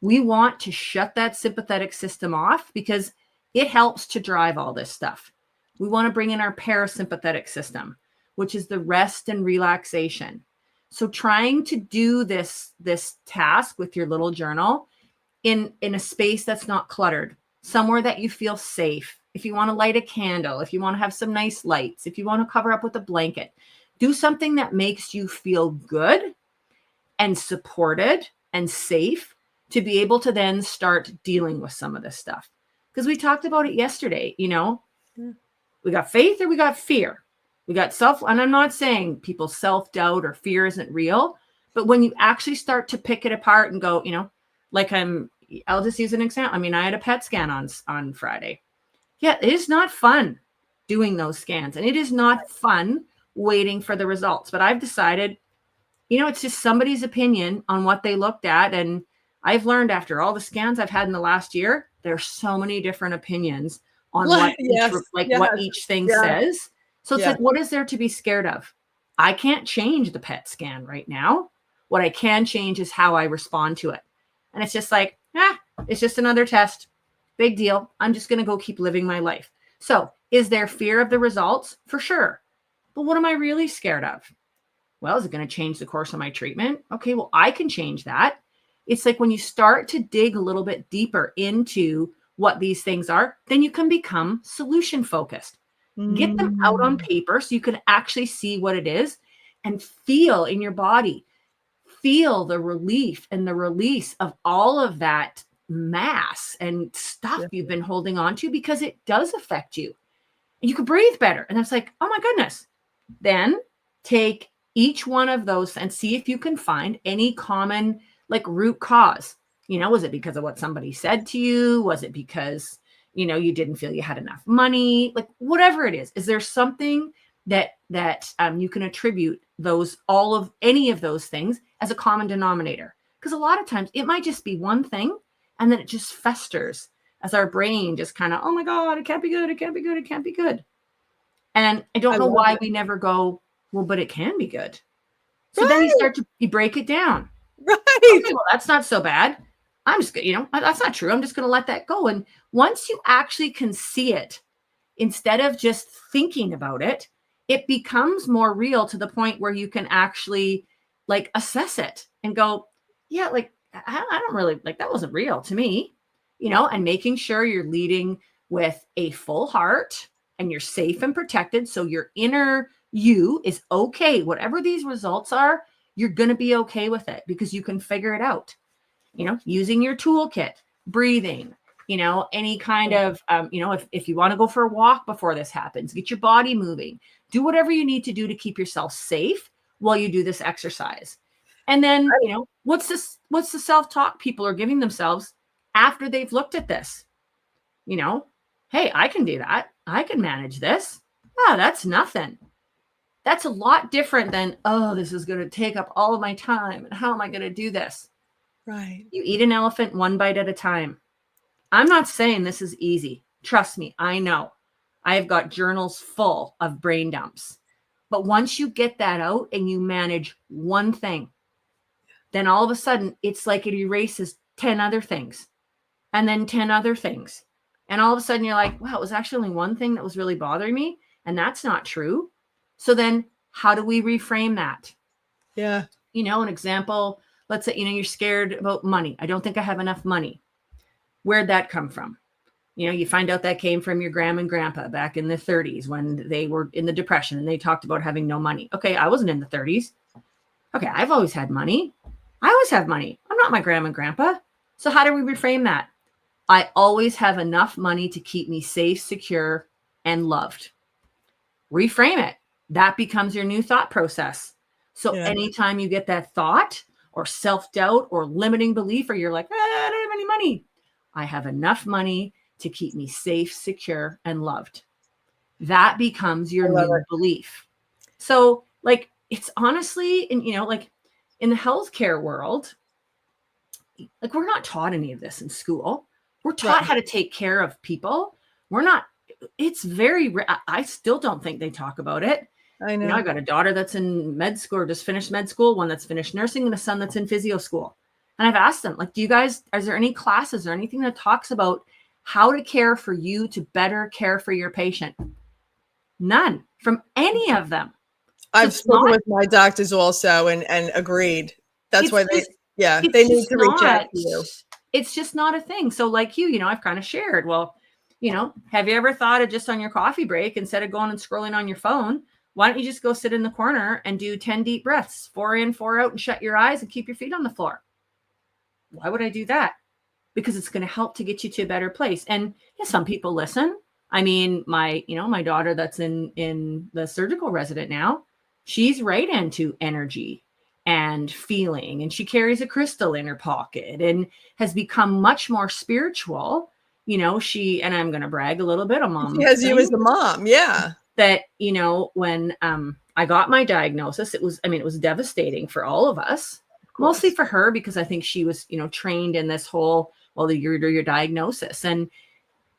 we want to shut that sympathetic system off because it helps to drive all this stuff. We want to bring in our parasympathetic system, which is the rest and relaxation. So trying to do this task with your little journal in a space that's not cluttered, somewhere that you feel safe. If you want to light a candle, if you want to have some nice lights, if you want to cover up with a blanket, do something that makes you feel good and supported and safe to be able to then start dealing with some of this stuff. Because we talked about it yesterday, we got faith or we got fear. We got and I'm not saying people's self-doubt or fear isn't real, but when you actually start to pick it apart and go, like I'll just use an example. I mean, I had a PET scan on Friday. Yeah, it is not fun doing those scans, and it is not fun waiting for the results. But I've decided, it's just somebody's opinion on what they looked at. And I've learned after all the scans I've had in the last year, there's so many different opinions on what what each thing says. So it's like, what is there to be scared of? I can't change the PET scan right now. What I can change is how I respond to it. And it's just like, it's just another test. Big deal. I'm just going to go keep living my life. So is there fear of the results? For sure. But what am I really scared of? Well, is it going to change the course of my treatment? Okay, well, I can change that. It's like when you start to dig a little bit deeper into what these things are, then you can become solution focused. Get them out on paper so you can actually see what it is and feel in your body. Feel the relief and the release of all of that mass and stuff you've been holding on to, because it does affect you. And you can breathe better. And it's like, oh my goodness. Then take each one of those and see if you can find any common root cause. Was it because of what somebody said to you? Was it because, you didn't feel you had enough money? Whatever it is there something that you can attribute any of those things as a common denominator? Because a lot of times it might just be one thing, and then it just festers as our brain just kind of, oh my God, it can't be good. It can't be good. It can't be good. And I don't know why we never go, well, but it can be good. So then you break it down. Right. Okay, well, that's not so bad. I'm just, that's not true. I'm just going to let that go. And once you actually can see it, instead of just thinking about it, it becomes more real to the point where you can actually assess it and go, yeah, I don't really that wasn't real to me, and making sure you're leading with a full heart and you're safe and protected. So your inner you is okay. Whatever these results are, you're going to be okay with it because you can figure it out, using your toolkit, breathing, any kind of, if you want to go for a walk before this happens, get your body moving, do whatever you need to do to keep yourself safe while you do this exercise. And then, what's the self-talk people are giving themselves after they've looked at this? Hey, I can do that. I can manage this. Oh, that's nothing. That's a lot different than, oh, this is going to take up all of my time. And how am I going to do this? Right. You eat an elephant one bite at a time. I'm not saying this is easy. Trust me, I know. I have got journals full of brain dumps. But once you get that out and you manage one thing, then all of a sudden it's like it erases 10 other things and then 10 other things. And all of a sudden you're like, wow, it was actually only one thing that was really bothering me. And that's not true. So then how do we reframe that? Yeah. An example, let's say, you're scared about money. I don't think I have enough money. Where'd that come from? You find out that came from your grandma and grandpa back in the 30s when they were in the Depression and they talked about having no money. Okay, I wasn't in the 30s. Okay, I've always had money. I always have money. I'm not my grandma and grandpa. So how do we reframe that? I always have enough money to keep me safe, secure, and loved. Reframe it. That becomes your new thought process. So anytime you get that thought or self-doubt or limiting belief, or you're like, I don't have any money, I have enough money to keep me safe, secure, and loved. That becomes your new belief. So like, it's honestly, and like in the healthcare world, like we're not taught any of this in school. We're taught how to take care of people. We're not, it's very, I still don't think they talk about it. I know. I got a daughter that's in med school or just finished med school, one that's finished nursing, and a son that's in physio school. And I've asked them, like, do you guys, is there any classes or anything that talks about how to care for you to better care for your patient? None from any of them. I've spoken with my doctors also and agreed. That's why they need to reach out to you. It's just not a thing. So like you, I've kind of shared, well, have you ever thought of just on your coffee break, instead of going and scrolling on your phone, why don't you just go sit in the corner and do 10 deep breaths, 4 in, 4 out, and shut your eyes and keep your feet on the floor? Why would I do that? Because it's going to help to get you to a better place. And some people listen. I mean, my daughter that's in the surgical resident now, she's right into energy and feeling, and she carries a crystal in her pocket and has become much more spiritual. She, and I'm going to brag a little bit, a mom. She has you as a mom. Yeah. That, when I got my diagnosis, it was devastating for all of us, mostly for her, because I think she was, trained in this whole, well, your diagnosis. And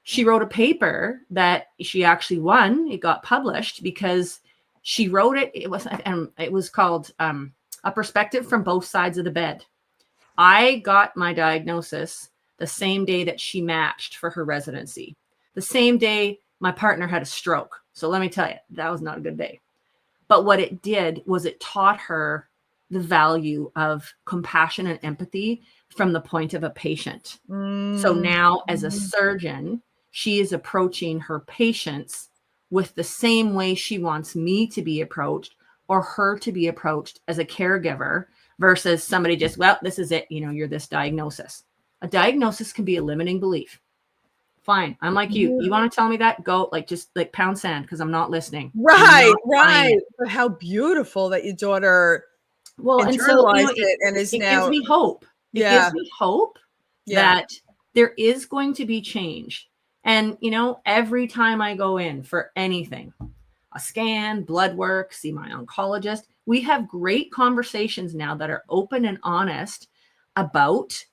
she wrote a paper that she actually won. It got published because she wrote it. It was called A Perspective from Both Sides of the Bed. I got my diagnosis the same day that she matched for her residency. The same day my partner had a stroke. So let me tell you, that was not a good day. But what it did was it taught her the value of compassion and empathy from the point of a patient. So now as a surgeon, she is approaching her patients with the same way she wants me to be approached, or her to be approached as a caregiver, versus somebody just, well, this is it. You're this diagnosis. A diagnosis can be a limiting belief. Fine. I'm like you. You want to tell me that? Go, just pound sand, because I'm not listening. Right. But how beautiful that your daughter internalized it and is now. It gives me hope. It gives me hope that there is going to be change. And, every time I go in for anything, a scan, blood work, see my oncologist, we have great conversations now that are open and honest about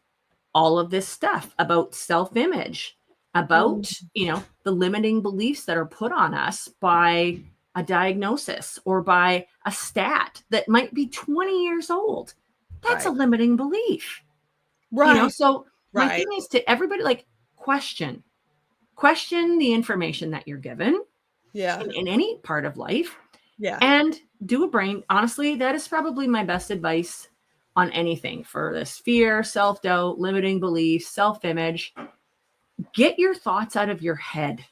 all of this stuff, about self-image, about, the limiting beliefs that are put on us by a diagnosis or by a stat that might be 20 years old. That's a limiting belief. Right. So my thing is to everybody, question the information that you're given in any part of life. Yeah. And do a brain. Honestly, that is probably my best advice on anything for this fear, self-doubt, limiting beliefs, self-image. Get your thoughts out of your head.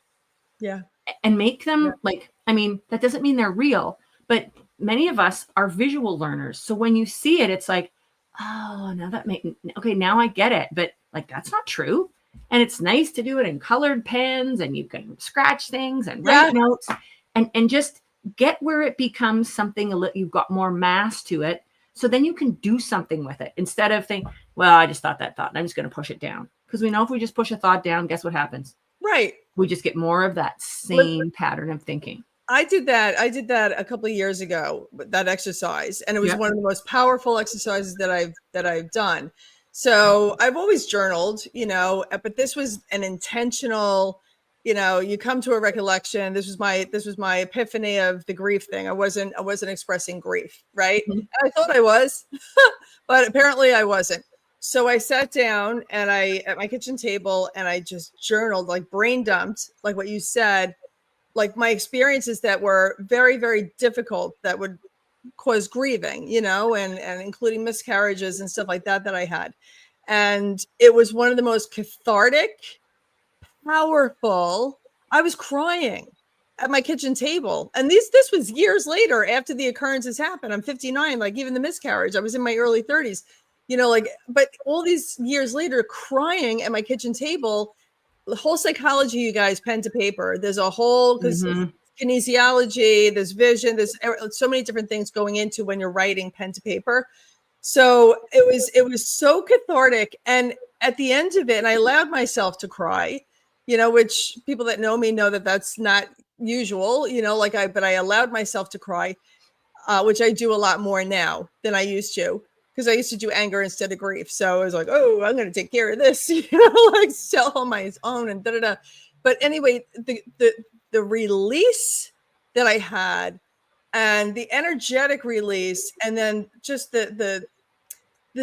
Yeah. And make them that doesn't mean they're real, but many of us are visual learners. So when you see it, it's like, oh, now I get it. But that's not true. And it's nice to do it in colored pens, and you can scratch things and write notes and just get where it becomes something you've got more mass to it. So then you can do something with it instead of thinking, well, I just thought that thought and I'm just going to push it down. Because we know if we just push a thought down, guess what happens? Right. We just get more of that same pattern of thinking. I did that a couple of years ago, that exercise. And it was one of the most powerful exercises that I've done. So I've always journaled, but this was an intentional, you come to a recollection. This was my epiphany of the grief thing. I wasn't expressing grief. Right. Mm-hmm. I thought I was, but apparently I wasn't. So I sat down at my kitchen table and I just journaled, brain dumped, like what you said, my experiences that were very, very difficult that would cause grieving, and including miscarriages and stuff like that I had. And it was one of the most cathartic, powerful. I was crying at my kitchen table. And this was years later after the occurrences happened. I'm 59, even the miscarriage, I was in my early 30s. you know, like, but all these years later, crying at my kitchen table, the whole psychology, you guys, pen to paper. There's a whole, because kinesiology, there's vision, there's so many different things going into when you're writing pen to paper. So it was so cathartic. And at the end of it, and I allowed myself to cry, you know, which people that know me know that that's not usual, you know, like but I allowed myself to cry, which I do a lot more now than I used to, because I used to do anger instead of grief. So I was like, oh, I'm going to take care of this, you know, like sell on my own and da-da-da. But anyway, the release that I had, and the energetic release, and then just the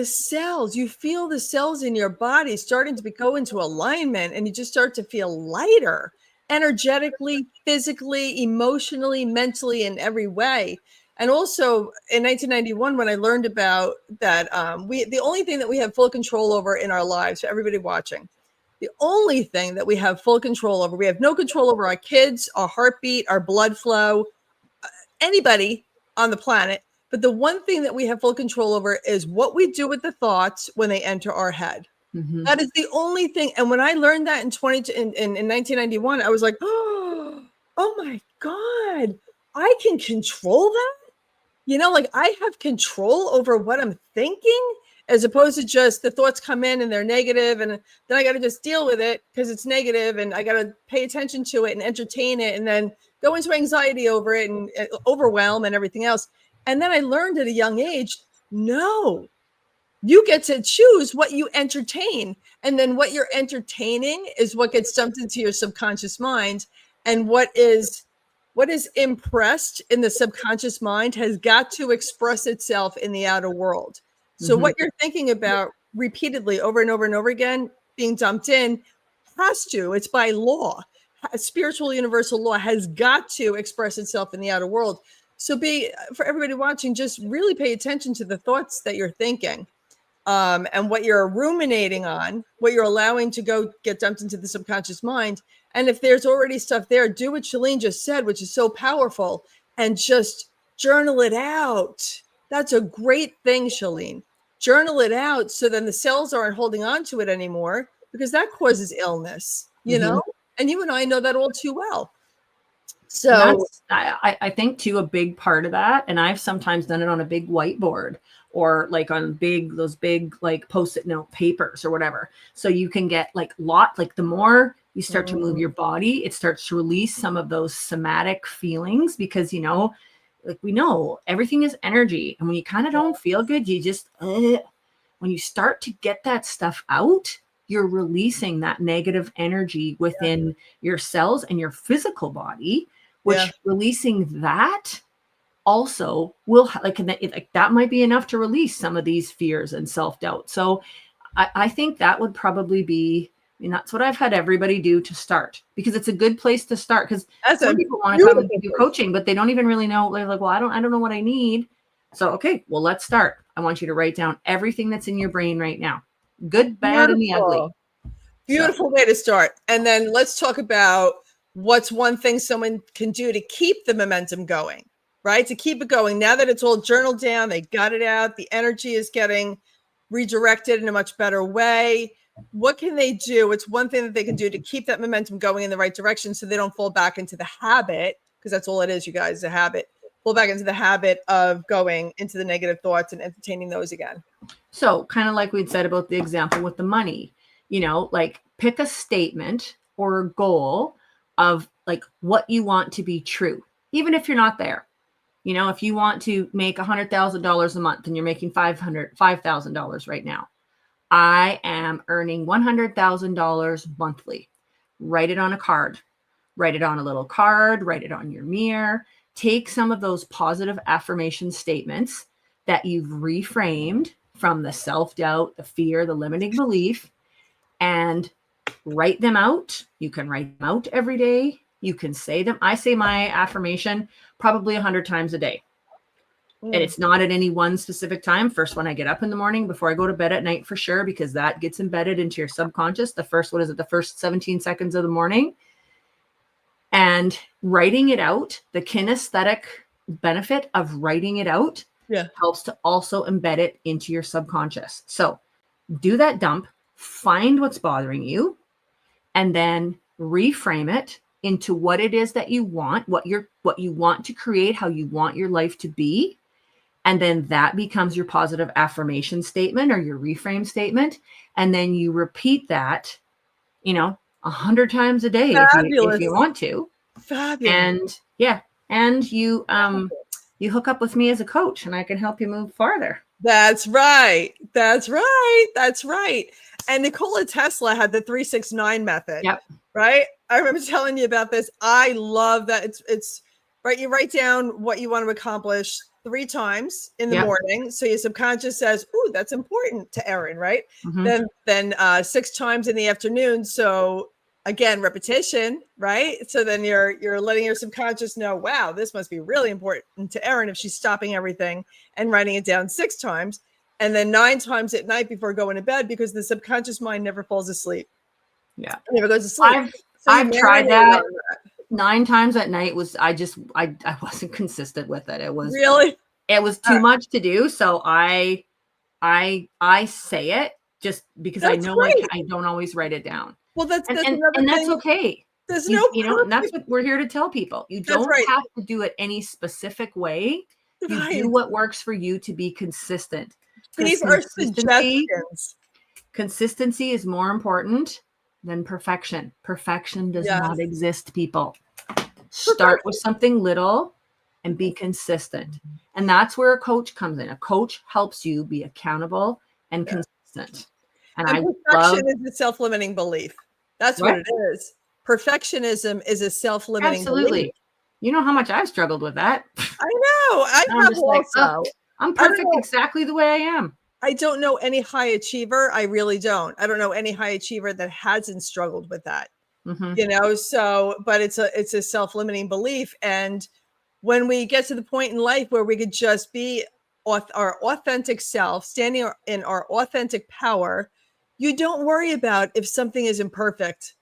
cells, you feel the cells in your body starting to go into alignment, and you just start to feel lighter energetically, physically, emotionally, mentally, in every way. And also in 1991, when I learned about that, the only thing that we have full control over in our lives, for everybody watching, the only thing that we have full control over, we have no control over our kids, our heartbeat, our blood flow, anybody on the planet. But the one thing that we have full control over is what we do with the thoughts when they enter our head. That is the only thing. And when I learned that in 1991, I was like, oh my God, I can control that. You know, like I have control over what I'm thinking, as opposed to just the thoughts come in and they're negative, and then I got to just deal with it because it's negative, and I got to pay attention to it and entertain it, and then go into anxiety over it and overwhelm and everything else. And then I learned at a young age, no, you get to choose what you entertain. And then what you're entertaining is what gets dumped into your subconscious mind. And what is impressed in the subconscious mind has got to express itself in the outer world. So what you're thinking about repeatedly over and over and over again, being dumped in, has to, it's by law. A spiritual universal law has got to express itself in the outer world. So for everybody watching, just really pay attention to the thoughts that you're thinking, and what you're ruminating on, what you're allowing to go get dumped into the subconscious mind. And if there's already stuff there, do what Shalene just said, which is so powerful, and just journal it out. That's a great thing, Shalene. Journal it out, so then the cells aren't holding on to it anymore, because that causes illness, you know? And you and I know that all too well. So I think too, a big part of that, and I've sometimes done it on a big whiteboard, or like on those big like post-it note papers or whatever. So you can get like the more you start to move your body, it starts to release some of those somatic feelings, because, you know, like we know everything is energy. And when you kind of don't feel good, you just, when you start to get that stuff out, you're releasing that negative energy within your cells and your physical body, which releasing that also will like that might be enough to release some of these fears and self-doubt. So I think that would probably be, I mean, that's what I've had everybody do to start, because it's a good place to start. Because some people want to come and do coaching, but they don't even really know. They're like, well, I don't know what I need. So, okay, well, let's start. I want you to write down everything that's in your brain right now. Good, bad, and the ugly. Beautiful way to start. And then let's talk about what's one thing someone can do to keep the momentum going, right? To keep it going. Now that it's all journaled down, they got it out, the energy is getting redirected in a much better way. What can they do? It's one thing that they can do to keep that momentum going in the right direction, so they don't fall back into the habit, because that's all it is, you guys, a habit. Fall back into the habit of going into the negative thoughts and entertaining those again. So kind of like we'd said about the example with the money, you know, like pick a statement or a goal of like what you want to be true, even if you're not there. You know, if you want to make $100,000 a month and you're making $5,000 right now, I am earning $100,000 monthly. Write it on a card, write it on a little card, write it on your mirror. Take some of those positive affirmation statements that you've reframed from the self-doubt, the fear, the limiting belief, and write them out. You can write them out every day. You can say them. I say my affirmation probably 100 times a day. And it's not at any one specific time. First one I get up in the morning, before I go to bed at night for sure, because that gets embedded into your subconscious. The first one is at the first 17 seconds of the morning. And writing it out, the kinesthetic benefit of writing it out helps to also embed it into your subconscious. So do that dump, find what's bothering you, and then reframe it into what it is that you want, what you want to create, how you want your life to be. And then that becomes your positive affirmation statement or your reframe statement. And then you repeat that, 100 times a day if you want to. Fabulous. And you hook up with me as a coach and I can help you move farther. That's right. That's right. That's right. And Nikola Tesla had the 3-6-9 method. Yep. Right. I remember telling you about this. I love that. It's right. You write down what you want to accomplish 3 times in the morning. So your subconscious says, "Ooh, that's important to Erin," right? Mm-hmm. Then 6 times in the afternoon. So again, repetition, right? So then you're letting your subconscious know, wow, this must be really important to Erin if she's stopping everything and writing it down 6 times. And then 9 times at night before going to bed, because the subconscious mind never falls asleep. Yeah. It never goes to sleep. I've tried that. 9 times at night I wasn't consistent with it. It was too much to do. So I say it just because I know I don't always write it down. Well, that's okay. There's and that's what we're here to tell people. You don't have to do it any specific way. You do what works for you to be consistent. These are suggestions. Consistency is more important than perfection. Perfection does not exist, people. Start with something little and be consistent. And that's where a coach comes in. A coach helps you be accountable and consistent. And perfection is a self-limiting belief. That's what it is. Perfectionism is a self-limiting belief. You know how much I've struggled with that. I know. I have also. I'm perfect exactly the way I am. I don't know any high achiever. I really don't. I don't know any high achiever that hasn't struggled with that. Mm-hmm. But it's a self-limiting belief. And when we get to the point in life where we could just be our authentic self, standing in our authentic power, you don't worry about if something isn't perfect.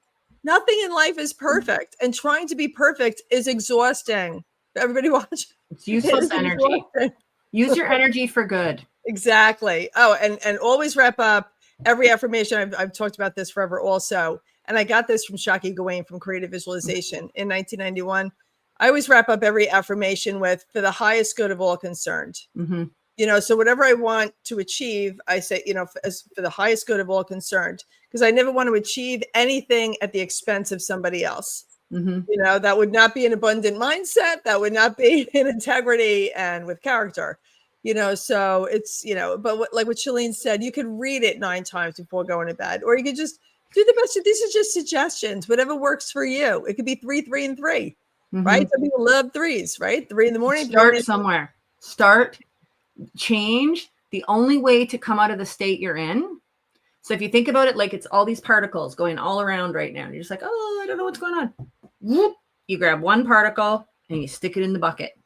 Nothing in life is perfect. And trying to be perfect is exhausting. Everybody watch. It's useless energy. Use your energy for good. Exactly. Oh, and always wrap up every affirmation. I've talked about this forever also. And I got this from Shaki Gawain from Creative Visualization in 1991. I always wrap up every affirmation with, for the highest good of all concerned. Mm-hmm. So whatever I want to achieve, I say, for the highest good of all concerned, because I never want to achieve anything at the expense of somebody else. Mm-hmm. That would not be an abundant mindset. That would not be in integrity and with character. So it's, but like what Shalene said, you could read it 9 times before going to bed, or you could just do the best. These are just suggestions, whatever works for you. It could be 3, 3, and 3, mm-hmm. right? Some people love 3s, right? 3 in the morning. Start somewhere. Change. The only way to come out of the state you're in. So if you think about it, like it's all these particles going all around right now. And you're just like, oh, I don't know what's going on. Whoop. You grab one particle and you stick it in the bucket.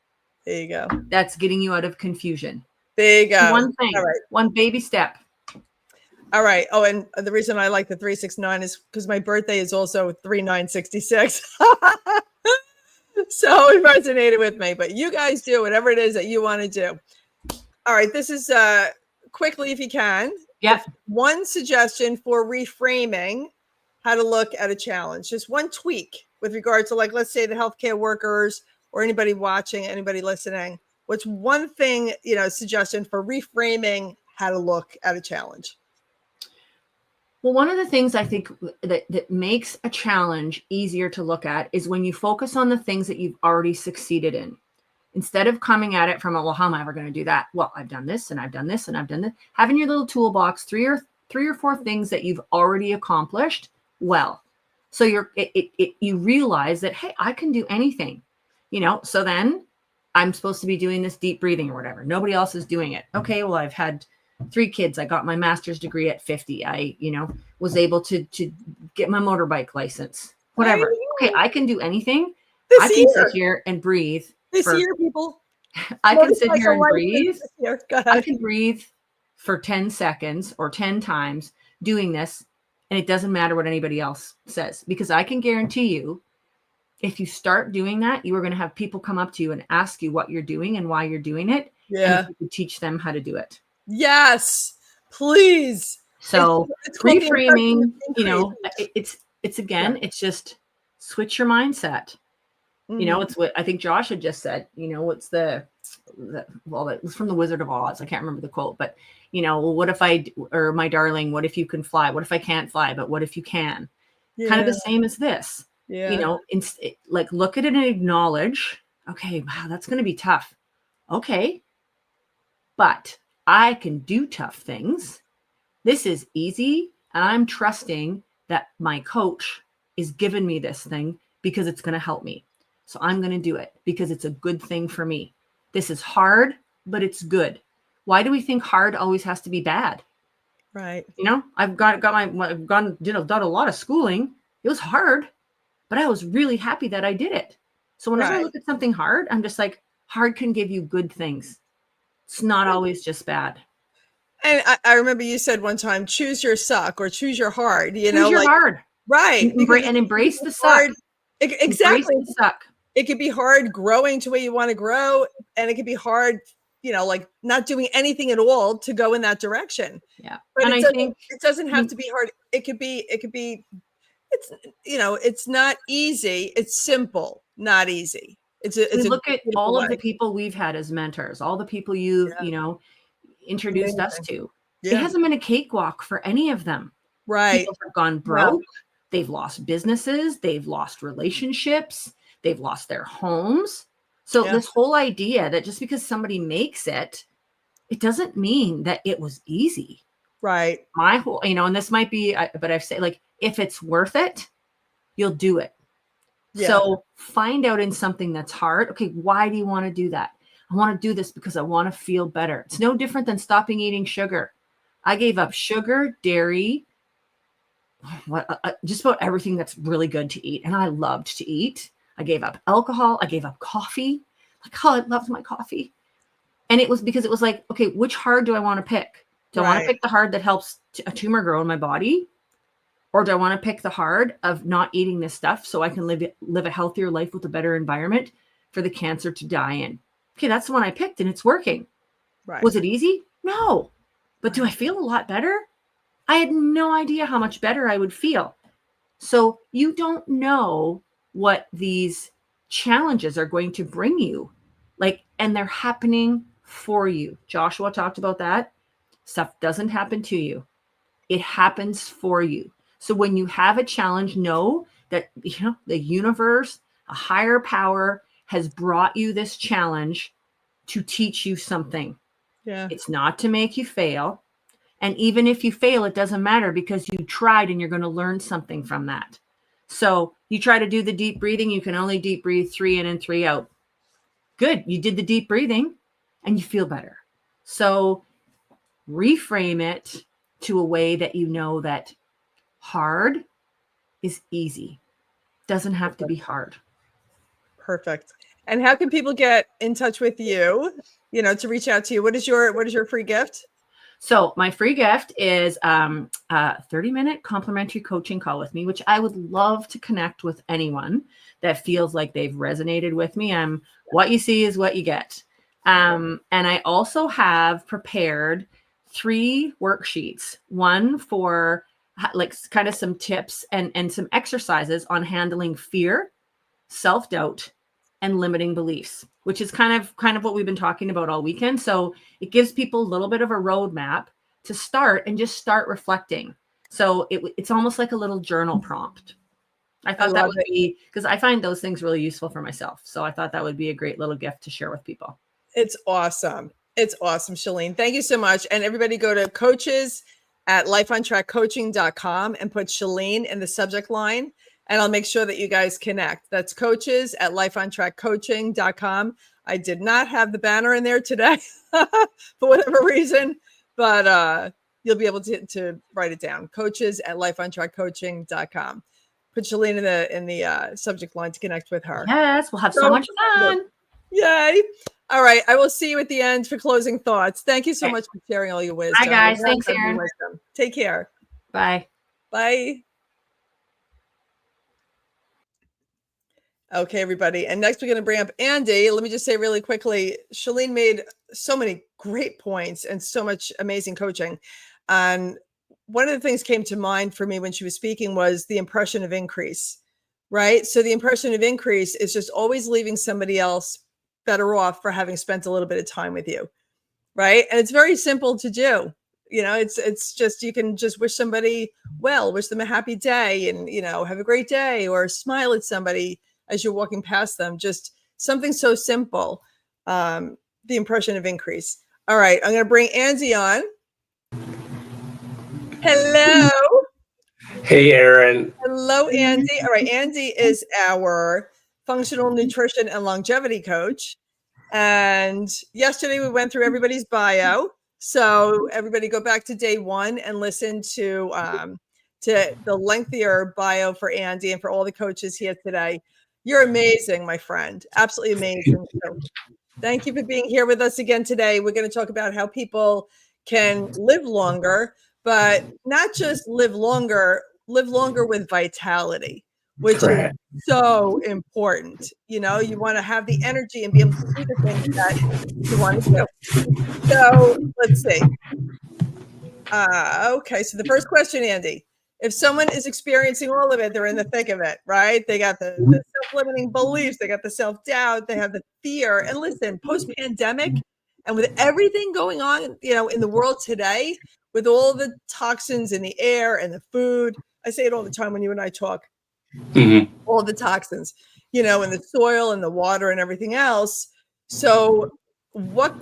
There you go. That's getting you out of confusion. There you go. One thing, one baby step. All right. Oh, and the reason I like the 3-6-9 is because my birthday is also 3-9-66. So it resonated with me, but you guys do whatever it is that you want to do. All right. This is quickly, if you can. Yep. One suggestion for reframing how to look at a challenge. Just one tweak with regard to, like, let's say the healthcare workers or anybody watching, anybody listening. What's one thing, suggestion for reframing how to look at a challenge? Well, one of the things I think that makes a challenge easier to look at is when you focus on the things that you've already succeeded in. Instead of coming at it from how am I ever going to do that? Well, I've done this and I've done this and I've done this. Having your little toolbox, three or four things that you've already accomplished well. So you realize that, hey, I can do anything, so then I'm supposed to be doing this deep breathing or whatever. Nobody else is doing it. Okay, well, I've had 3 kids. I got my master's degree at 50. I, was able to get my motorbike license, whatever. Okay, I can do anything. I can sit here and breathe. This year, people. I can sit here and breathe. I can breathe for 10 seconds or 10 times doing this. And it doesn't matter what anybody else says, because I can guarantee you, if you start doing that, you are going to have people come up to you and ask you what you're doing and why you're doing it. And Yeah. if you could teach them how to do it. Yes, please. So it's called the reframing, impression you know, increase. it's again, it's just switch your mindset. You know, it's what I think Josh had just said, you know, what's well, it was from the Wizard of Oz. I can't remember the quote, but you know, well, what if or my darling, what if you can fly? What if I can't fly? But what if you can? Kind of the same as this, you know, like look at it and acknowledge, okay, wow, that's going to be tough. Okay. But I can do tough things. This is easy. And I'm trusting that my coach is giving me this thing because it's going to help me. So I'm going to do it because it's a good thing for me. This is hard, but it's good. Why do we think hard always has to be bad? Right. You know, I've done a lot of schooling. It was hard, but I was really happy that I did it. So whenever I look at something hard, I'm just like, hard can give you good things. It's not always just bad. And I remember you said one time, choose your suck or choose your hard, you Choose know, your like, hard. right. And embrace the suck. Exactly. Embrace the suck. It could be hard growing to where you want to grow. And it could be hard, you know, like not doing anything at all to go in that direction. Yeah. But and it doesn't have to be hard. It could be, it's, you know, it's not easy. It's simple, not easy. We look at all of the people we've had as mentors, all the people you've, you know, introduced us to. It hasn't been a cakewalk for any of them. Right. People have gone broke. They've lost businesses. They've lost relationships. They've lost their homes. So this whole idea that just because somebody makes it, it doesn't mean that it was easy. Right. My whole, you know, and this might be, but I've said, like, if it's worth it, you'll do it. Yeah. So find out in something that's hard. Okay, why do you want to do that? I want to do this because I want to feel better. It's no different than stopping eating sugar. I gave up sugar, dairy, just about everything that's really good to eat. And I loved to eat. I gave up alcohol. I gave up coffee. Like, oh, I loved my coffee. And it was because it was like, okay, which hard do I want to pick? Do I want to pick the hard that helps a tumor grow in my body? Or do I want to pick the hard of not eating this stuff so I can live a healthier life with a better environment for the cancer to die in? Okay, that's the one I picked and it's working. Right. Was it easy? No. But do I feel a lot better? I had no idea how much better I would feel. So you don't know what these challenges are going to bring you. Like, and they're happening for you. Joshua talked about that. Stuff doesn't happen to you. It happens for you. So when you have a challenge, know that, you know, the universe, a higher power has brought you this challenge to teach you something. Yeah. It's not to make you fail. And even if you fail, it doesn't matter because you tried and you're going to learn something from that. So you try to do the deep breathing. You can only deep breathe 3 in and 3 out. Good. You did the deep breathing and you feel better. So reframe it to a way that you know that hard is easy. Doesn't have to be hard. Perfect. And how can people get in touch with you, you know, to reach out to you? What is your free gift? So my free gift is a 30-minute complimentary coaching call with me, which I would love to connect with anyone that feels like they've resonated with me. What you see is what you get. And I also have prepared 3 worksheets, one for like kind of some tips and some exercises on handling fear, self-doubt, and limiting beliefs, which is kind of what we've been talking about all weekend. So it gives people a little bit of a roadmap to start and just start reflecting. So it's almost like a little journal prompt. I thought that would be, because I find those things really useful for myself. So I thought that would be a great little gift to share with people. It's awesome. It's awesome, Shalene. Thank you so much. And everybody go to coaches@lifeontrackcoaching.com and put Shalene in the subject line. And I'll make sure that you guys connect. That's coaches@lifeontrackcoaching.com. I did not have the banner in there today for whatever reason, but you'll be able to write it down. Coaches@lifeontrackcoaching.com. Put Shalene in the subject line to connect with her. Yes, we'll have so much fun. Yay. All right. I will see you at the end for closing thoughts. Thank you so much for sharing all your wisdom. Hi, guys. Thanks, Erin. Take care. Bye. Bye. Okay, everybody. And next we're going to bring up Andy. Let me just say really quickly, Shalene made so many great points and so much amazing coaching. And one of the things came to mind for me when she was speaking was the impression of increase, right? So the impression of increase is just always leaving somebody else better off for having spent a little bit of time with you, right? And it's very simple to do. It's just, you can just wish somebody well, wish them a happy day, and, have a great day, or smile at somebody as you're walking past them. Just something so simple. The impression of increase. All right, I'm going to bring Andy on. Hello. Hey, Erin. Hello, Andy. All right, Andy is our functional nutrition and longevity coach. And yesterday we went through everybody's bio. So everybody go back to day 1 and listen to the lengthier bio for Andy and for all the coaches here today. You're amazing, my friend. Absolutely amazing. So thank you for being here with us again today. We're going to talk about how people can live longer, but not just live longer with vitality, which Correct. is so important. You want to have the energy and be able to do the things that you want to do. So let's see. Okay, so the first question, Andy. If someone is experiencing all of it, they're in the thick of it, right? They got the self-limiting beliefs, they got the self-doubt, they have the fear. And listen, post-pandemic, and with everything going on, in the world today, with all the toxins in the air and the food, I say it all the time when you and I talk, all the toxins, in the soil and the water and everything else. So what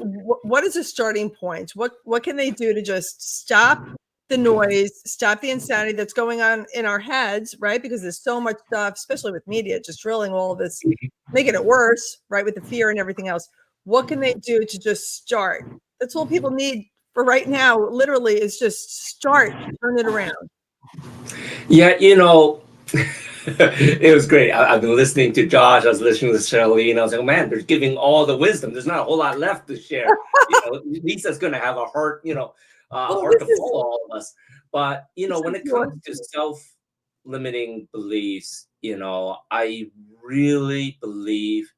is a starting point? What can they do to just stop the noise, stop the insanity that's going on in our heads, right? Because there's so much stuff, especially with media, just drilling all of this, making it worse, right? With the fear and everything else. What can they do to just start? That's all people need for right now, literally, is just start, turn it around. Yeah, it was great. I've been listening to Josh. I was listening to Charlene. I was like, man, they're giving all the wisdom. There's not a whole lot left to share. Lisa's going to have a heart, heart to follow all of us. But, when it comes to self-limiting beliefs, I really believe,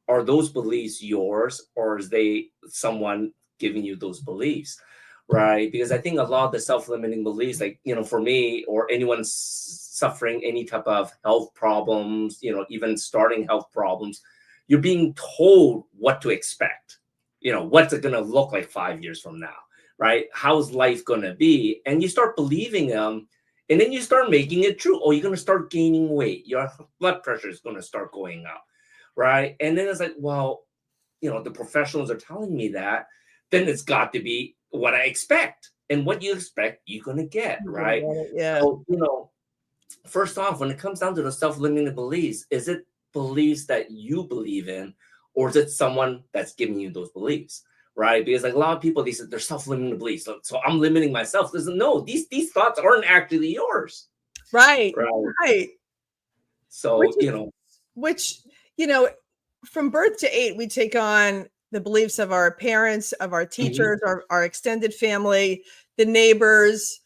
are those beliefs yours, or is they someone giving you those beliefs? Right? Because I think a lot of the self-limiting beliefs, like, for me or anyone suffering any type of health problems, even starting health problems, you're being told what to expect. What's it going to look like 5 years from now, right? How's life going to be? And you start believing them, and then you start making it true. Oh, you're going to start gaining weight. Your blood pressure is going to start going up, right? And then it's like, well, the professionals are telling me that, then it's got to be what I expect, and what you expect, you're going to get, right? Yeah. So, first off, when it comes down to the self-limiting beliefs, is it beliefs that you believe in, or is it someone that's giving you those beliefs, right? Because like a lot of people, they said they're self-limiting beliefs. So I'm limiting myself. Listen, no, these thoughts aren't actually yours. Right. So, which, from birth to 8, we take on the beliefs of our parents, of our teachers, our extended family, the neighbors,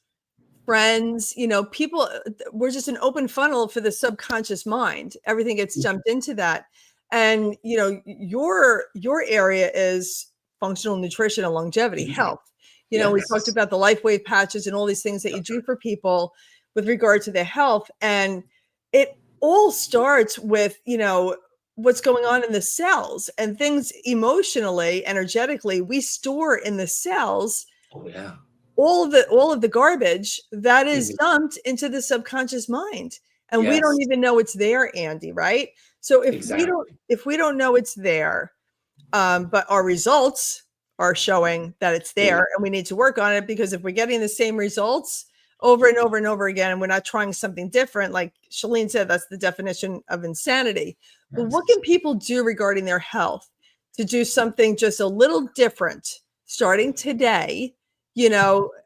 friends, people. We're just an open funnel for the subconscious mind. Everything gets jumped into that. And, your area is functional nutrition and longevity health. We talked about the Life Wave patches and all these things that you do for people with regard to their health. And it all starts with, what's going on in the cells and things emotionally, energetically, we store in the cells. Oh yeah. All of the garbage that is dumped into the subconscious mind, and we don't even know it's there, Andy, right? So if we don't know it's there, but our results are showing that it's there, and we need to work on it, because if we're getting the same results over and over and over again, and we're not trying something different, like Shalene said, that's the definition of insanity. But what can people do regarding their health to do something just a little different starting today?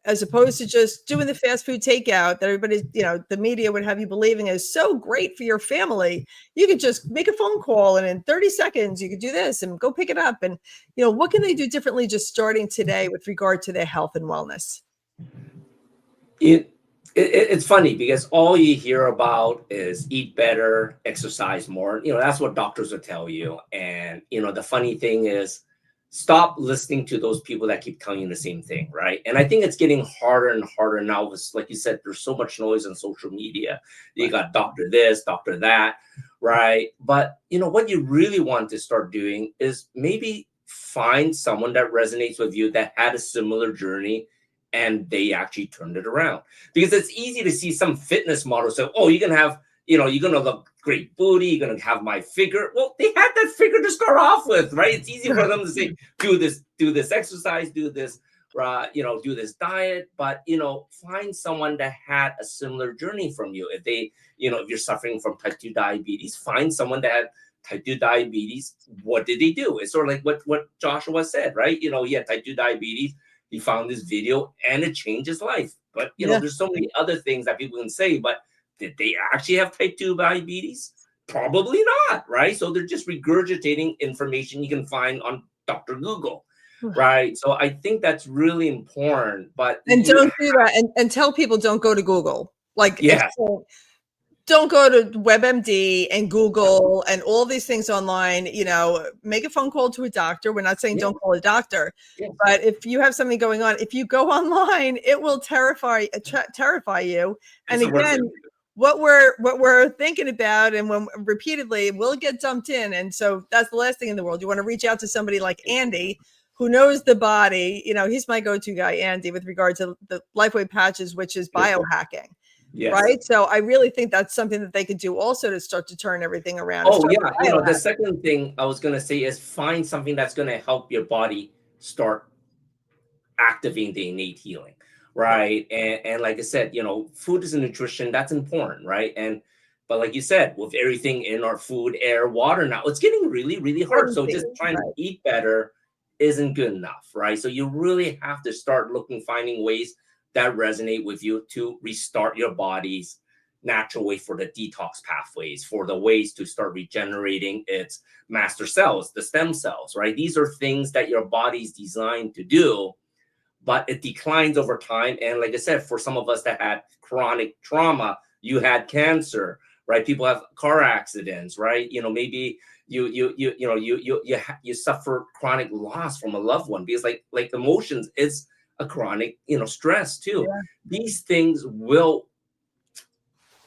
As opposed to just doing the fast food takeout that everybody, the media would have you believing is so great for your family. You could just make a phone call, and in 30 seconds, you could do this and go pick it up. And, what can they do differently just starting today with regard to their health and wellness? It's funny because all you hear about is eat better, exercise more. That's what doctors will tell you. And, the funny thing is, stop listening to those people that keep telling you the same thing, right? And I think it's getting harder and harder now. It's like you said, there's so much noise on social media. You got doctor this, doctor that, right? But you know what you really want to start doing is maybe find someone that resonates with you that had a similar journey and they actually turned it around. Because it's easy to see some fitness model say, oh, you're gonna have, you know, you're gonna look great booty, you're gonna have my figure. Well, they had that figure to start off with, right? It's easy for them to say, do this exercise, do this, you know, do this diet. But you know, find someone that had a similar journey from you. If they, you know, if you're suffering from type 2 diabetes, find someone that had type 2 diabetes. What did they do? It's sort of like what Joshua said, right? You know, he had type 2 diabetes. He found this video and it changed his life. But you know, there's so many other things that people can say, but did they actually have type 2 diabetes? Probably not, right? So they're just regurgitating information you can find on Dr. Google, right? So I think that's really important. But don't do that, and tell people don't go to Google. Like, don't go to WebMD and Google and all these things online. You know, make a phone call to a doctor. We're not saying don't call a doctor, but if you have something going on, if you go online, it will terrify you. And again, what we're thinking about, and when repeatedly, will get dumped in. And so that's the last thing in the world. You want to reach out to somebody like Andy, who knows the body. You know, he's my go-to guy, Andy, with regard to the LifeWave patches, which is biohacking. Right. So I really think that's something that they could do also to start to turn everything around. Oh, yeah. You know, the second thing I was going to say is find something that's going to help your body start activating the innate healing. Right. And like I said, you know, food is a nutrition that's important. Right. But like you said, with everything in our food, air, water now, it's getting really, really hard. So just trying to eat better isn't good enough. Right. So you really have to start finding ways that resonate with you to restart your body's natural way for the detox pathways, for the ways to start regenerating its master cells, the stem cells, right? These are things that your body's designed to do, but it declines over time. And like I said, for some of us that had chronic trauma, you had cancer, right? People have car accidents, right? You know, maybe you suffer chronic loss from a loved one, because like emotions is a chronic, you know, stress too. These things will,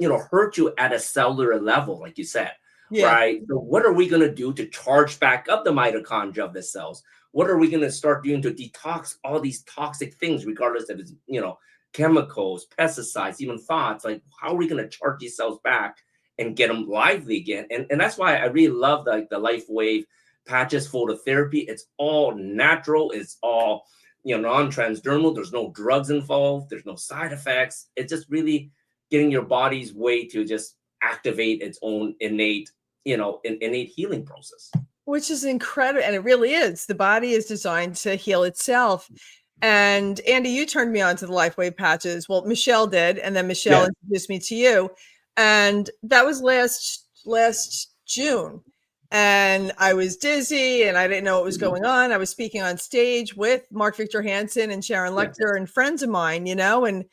you know, hurt you at a cellular level, like you said, right? So what are we going to do to charge back up the mitochondria of the cells? What are we going to start doing to detox all these toxic things, regardless of it's, you know, chemicals, pesticides, even thoughts? Like, how are we going to charge these cells back and get them lively again? And that's why I really love the LifeWave patches, phototherapy. It's all natural. It's all, you know, non-transdermal. There's no drugs involved. There's no side effects. It's just really getting your body's way to just activate its own innate, you know, innate healing process. Which is incredible. And it really is. The body is designed to heal itself. And Andy, you turned me on to the LifeWave patches. Well, Michelle did. And then Michelle introduced me to you. And that was last June. And I was dizzy and I didn't know what was going on. I was speaking on stage with Mark Victor Hansen and Sharon Lecter and friends of mine, you know, and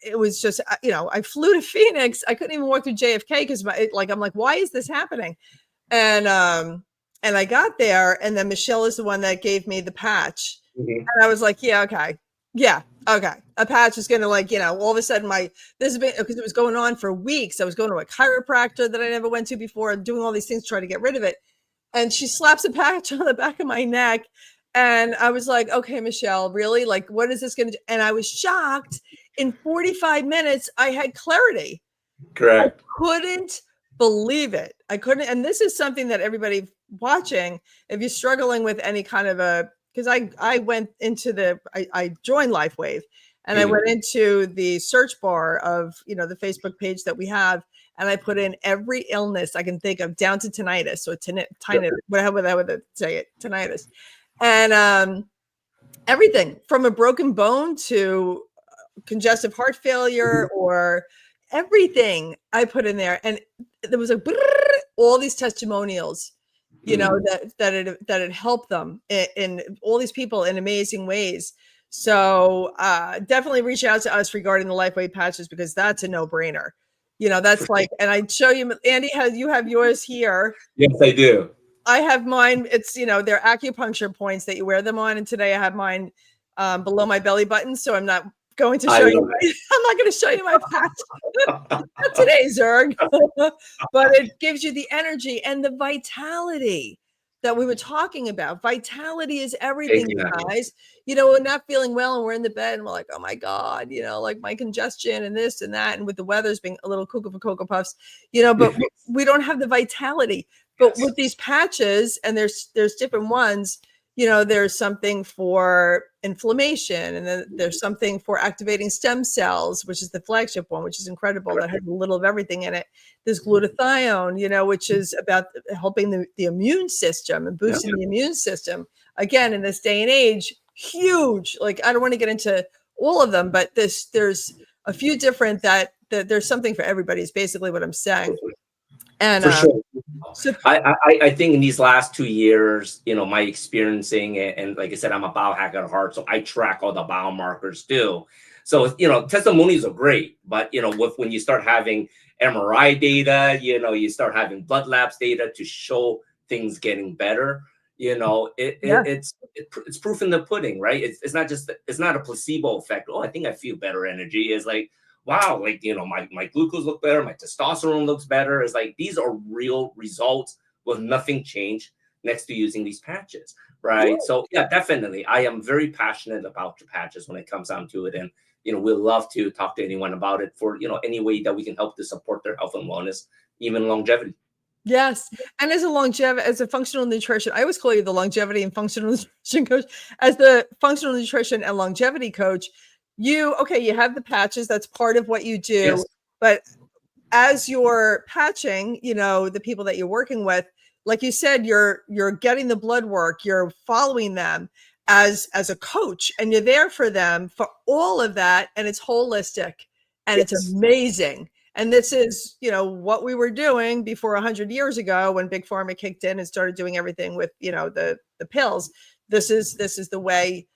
it was just, you know, I flew to Phoenix. I couldn't even walk through JFK because I'm like, why is this happening? And I got there, and then Michelle is the one that gave me the patch. And I was like, okay. A patch is going to, like, you know, all of a sudden this has been, because it was going on for weeks. I was going to a chiropractor that I never went to before and doing all these things to try to get rid of it. And she slaps a patch on the back of my neck. And I was like, okay, Michelle, really? Like, what is this going to do? And I was shocked. In 45 minutes, I had clarity. Correct. I couldn't believe it. I couldn't. And this is something that everybody watching, if you're struggling with any kind of because I went into I joined LifeWave, and I went into the search bar of, you know, the Facebook page that we have, and I put in every illness I can think of, down to tinnitus or tinnitus, whatever I would say it, tinnitus. And everything from a broken bone to congestive heart failure, or everything I put in there. And there was all these testimonials, you know, that it helped them in all these people in amazing ways. So definitely reach out to us regarding the LifeWave patches, because that's a no-brainer. You know, that's like, and I'd show you, Andy, you have yours here. Yes, I do. I have mine. It's, they're acupuncture points that you wear them on. And today I have mine below my belly button. So I'm not going to show you. I'm not going to show you my patch today, Zerg. But it gives you the energy and the vitality that we were talking about. Vitality is everything, you guys. We're not feeling well and we're in the bed and we're like, oh my God, like my congestion and this and that. And with the weather's being a little cuckoo for Cocoa Puffs, but we don't have the vitality. But with these patches, and there's different ones, there's something for inflammation, and then there's something for activating stem cells, which is the flagship one, which is incredible. That has a little of everything in it. There's glutathione, which is about helping the immune system and boosting the immune system. Again, in this day and age, huge. Like, I don't want to get into all of them, but there's a few different that there's something for everybody is basically what I'm saying. And for sure. I think in these last 2 years, my experiencing, and like I said, I'm a biohacker at heart, so I track all the biomarkers too. So, testimonies are great, but, when you start having MRI data, you start having blood labs data to show things getting better, it's proof in the pudding, right? It's not a placebo effect. Oh, I think I feel better energy. It's like, wow, like, my glucose look better, my testosterone looks better. It's like, these are real results with nothing changed next to using these patches, right? Ooh. So yeah, definitely. I am very passionate about the patches when it comes down to it. And, we'd love to talk to anyone about it for, any way that we can help to support their health and wellness, even longevity. Yes. And as a functional nutrition, I always call you the longevity and functional nutrition coach. As the functional nutrition and longevity coach, you have the patches. That's part of what you do. Yes. But as you're patching, the people that you're working with, like you said, you're getting the blood work, you're following them as a coach, and you're there for them for all of that. And it's holistic and it's amazing. And this is, what we were doing before 100 years ago when Big Pharma kicked in and started doing everything with, the pills. This is the way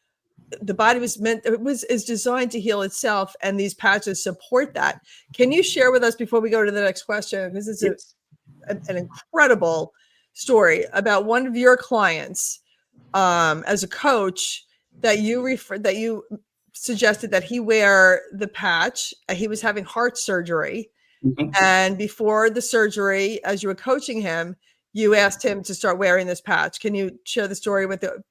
the body was meant. Is designed to heal itself, and these patches support that. Can you share with us before we go to the next question? Because it's an incredible story about one of your clients, as a coach, that you suggested that he wear the patch. He was having heart surgery. Mm-hmm. And before the surgery, as you were coaching him, you asked him to start wearing this patch. Can you share the story with him?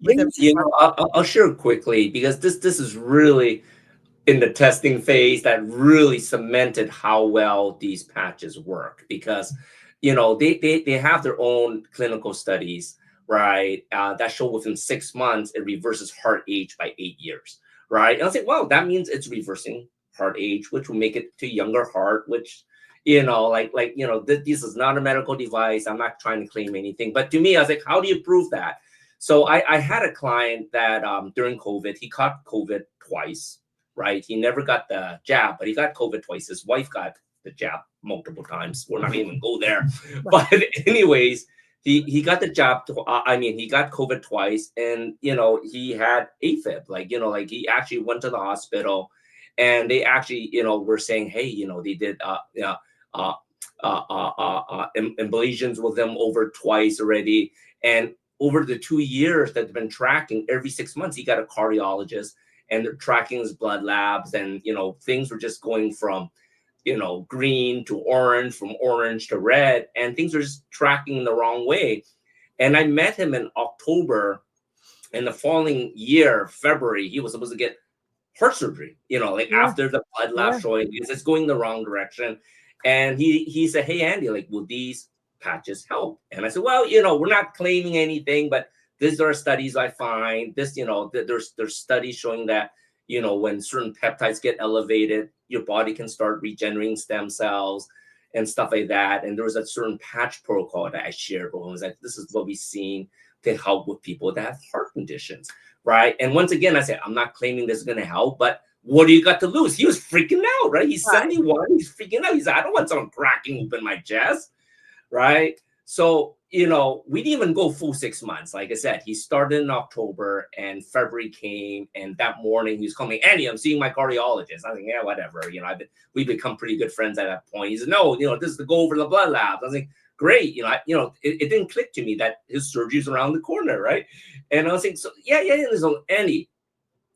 I'll share quickly, because this is really in the testing phase that really cemented how well these patches work, because they have their own clinical studies, right, that show within 6 months it reverses heart age by 8 years, right? And I was like, wow, that means it's reversing heart age, which will make it to younger heart, which this is not a medical device. I'm not trying to claim anything, but to me, I was like, how do you prove that? So I had a client that during COVID, he caught COVID twice, right? He never got the jab, but he got COVID twice. His wife got the jab multiple times. We're not even go there. But anyways, he got the jab. He got COVID twice, and, he had AFib. He actually went to the hospital, and they actually, were saying, hey, they did, emblations with them over twice already. And over the 2 years that they've been tracking, every 6 months, he got a cardiologist, and they're tracking his blood labs, and, things were just going from, green to orange, from orange to red, and things were just tracking the wrong way. And I met him in October, and the following year, February, he was supposed to get heart surgery, after the blood lab showing it's going the wrong direction. And he said, hey, Andy, will these patches help? And I said, well, we're not claiming anything, but these are studies I find. There's studies showing that, when certain peptides get elevated, your body can start regenerating stem cells and stuff like that. And there was a certain patch protocol that I shared with him. I was like, this is what we've seen to help with people that have heart conditions, right? And once again, I said, I'm not claiming this is going to help, but what do you got to lose? He was freaking out, right? He's 71. He's freaking out. He's like, I don't want someone cracking open my chest, right? So, we didn't even go full 6 months. Like I said, he started in October, and February came, and that morning he was calling me, Andy, I'm seeing my cardiologist. I was like, yeah, whatever. We become pretty good friends at that point. He said, no, this is to go over the blood labs. I was like, great. It didn't click to me that his surgery is around the corner, right? And I was saying, so yeah. And so Andy,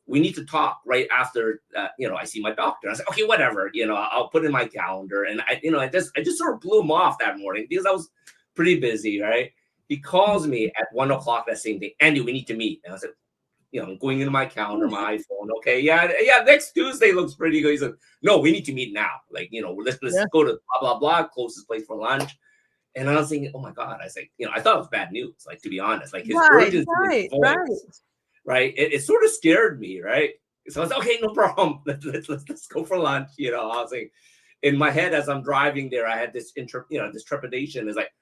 we need to talk right after, I see my doctor. I said, okay, whatever, I'll put in my calendar. And I just sort of blew him off that morning because I was pretty busy, right? He calls me at 1 o'clock that same day. Andy, we need to meet. And I said, I'm going into my calendar, my iPhone. Okay, yeah, next Tuesday looks pretty good. He said, no, we need to meet now. Like, let's go to blah, blah, blah, closest place for lunch. And I was thinking, oh my God. I was like, I thought it was bad news, like, to be honest, like his urgency in his voice, right? It sort of scared me, right? So I was like, okay, no problem. Let's go for lunch. I was like, in my head as I'm driving there, I had this this trepidation. It's like,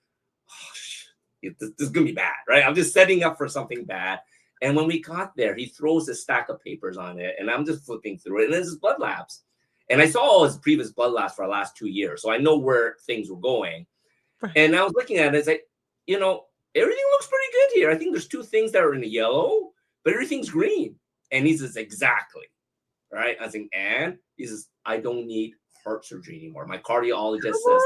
oh, this is gonna be bad, right? I'm just setting up for something bad. And when we got there, he throws a stack of papers on it, and I'm just flipping through it, and this is blood labs. And I saw all his previous blood labs for the last 2 years, so I know where things were going. Right. And I was looking at it, it's like, everything looks pretty good here. I think there's 2 things that are in the yellow, but everything's green. And he says, exactly. Right? I think, and he says, I don't need heart surgery anymore. My cardiologist says,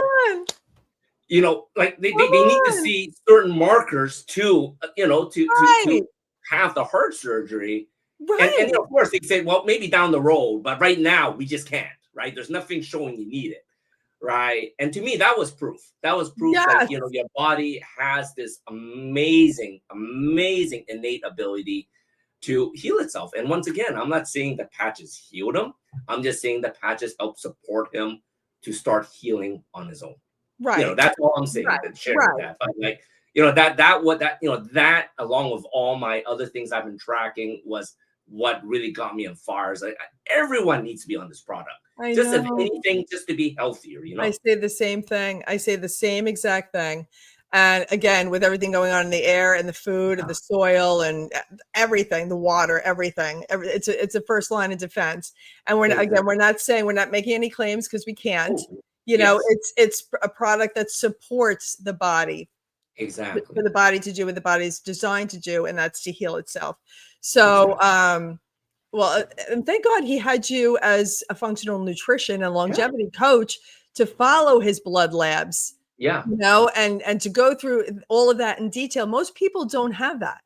like they need to see certain markers to have the heart surgery. Right. And of course they say, well, maybe down the road, but right now we just can't, right? There's nothing showing you need it. Right. And to me, that was proof. That was proof that, your body has this amazing innate ability to heal itself. And once again, I'm not saying the patches healed him. I'm just saying the patches help support him to start healing on his own. Right. That's all I'm saying. Sharing that. But like, that along with all my other things I've been tracking was what really got me on fire. Is like, everyone needs to be on this product. Just if anything, just to be healthier, I say the same thing. I say the same exact thing. And again, with everything going on in the air and the food and the soil and everything, the water, everything, it's a first line of defense. And we're not making any claims because we can't. It's a product that supports the body. Exactly. For the body to do what the body's designed to do, and that's to heal itself. So, well, and thank God he had you as a functional nutrition and longevity coach to follow his blood labs. Yeah. And to go through all of that in detail. Most people don't have that.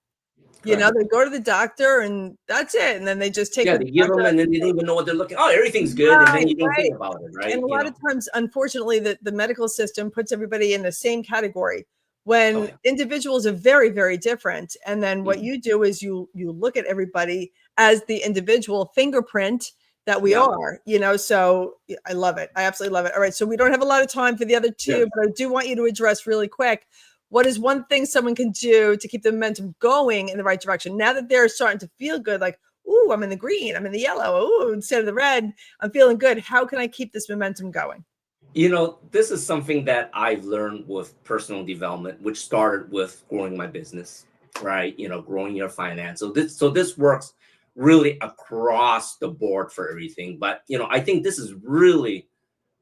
They go to the doctor and that's it. And then they just take they give them and then they don't even know what they're looking. Oh, everything's good. And then you don't think about it, right? And a lot of times, unfortunately, the medical system puts everybody in the same category when individuals are very, very different. And then what you do is you look at everybody as the individual fingerprint that we are, so I love it. I absolutely love it. All right. So we don't have a lot of time for the other 2, but I do want you to address really quick. What is one thing someone can do to keep the momentum going in the right direction? Now that they're starting to feel good, like, ooh, I'm in the green, I'm in the yellow, ooh, instead of the red, I'm feeling good. How can I keep this momentum going? This is something that I've learned with personal development, which started with growing my business, right? Growing your finance. So this works really across the board for everything. But, I think this is really,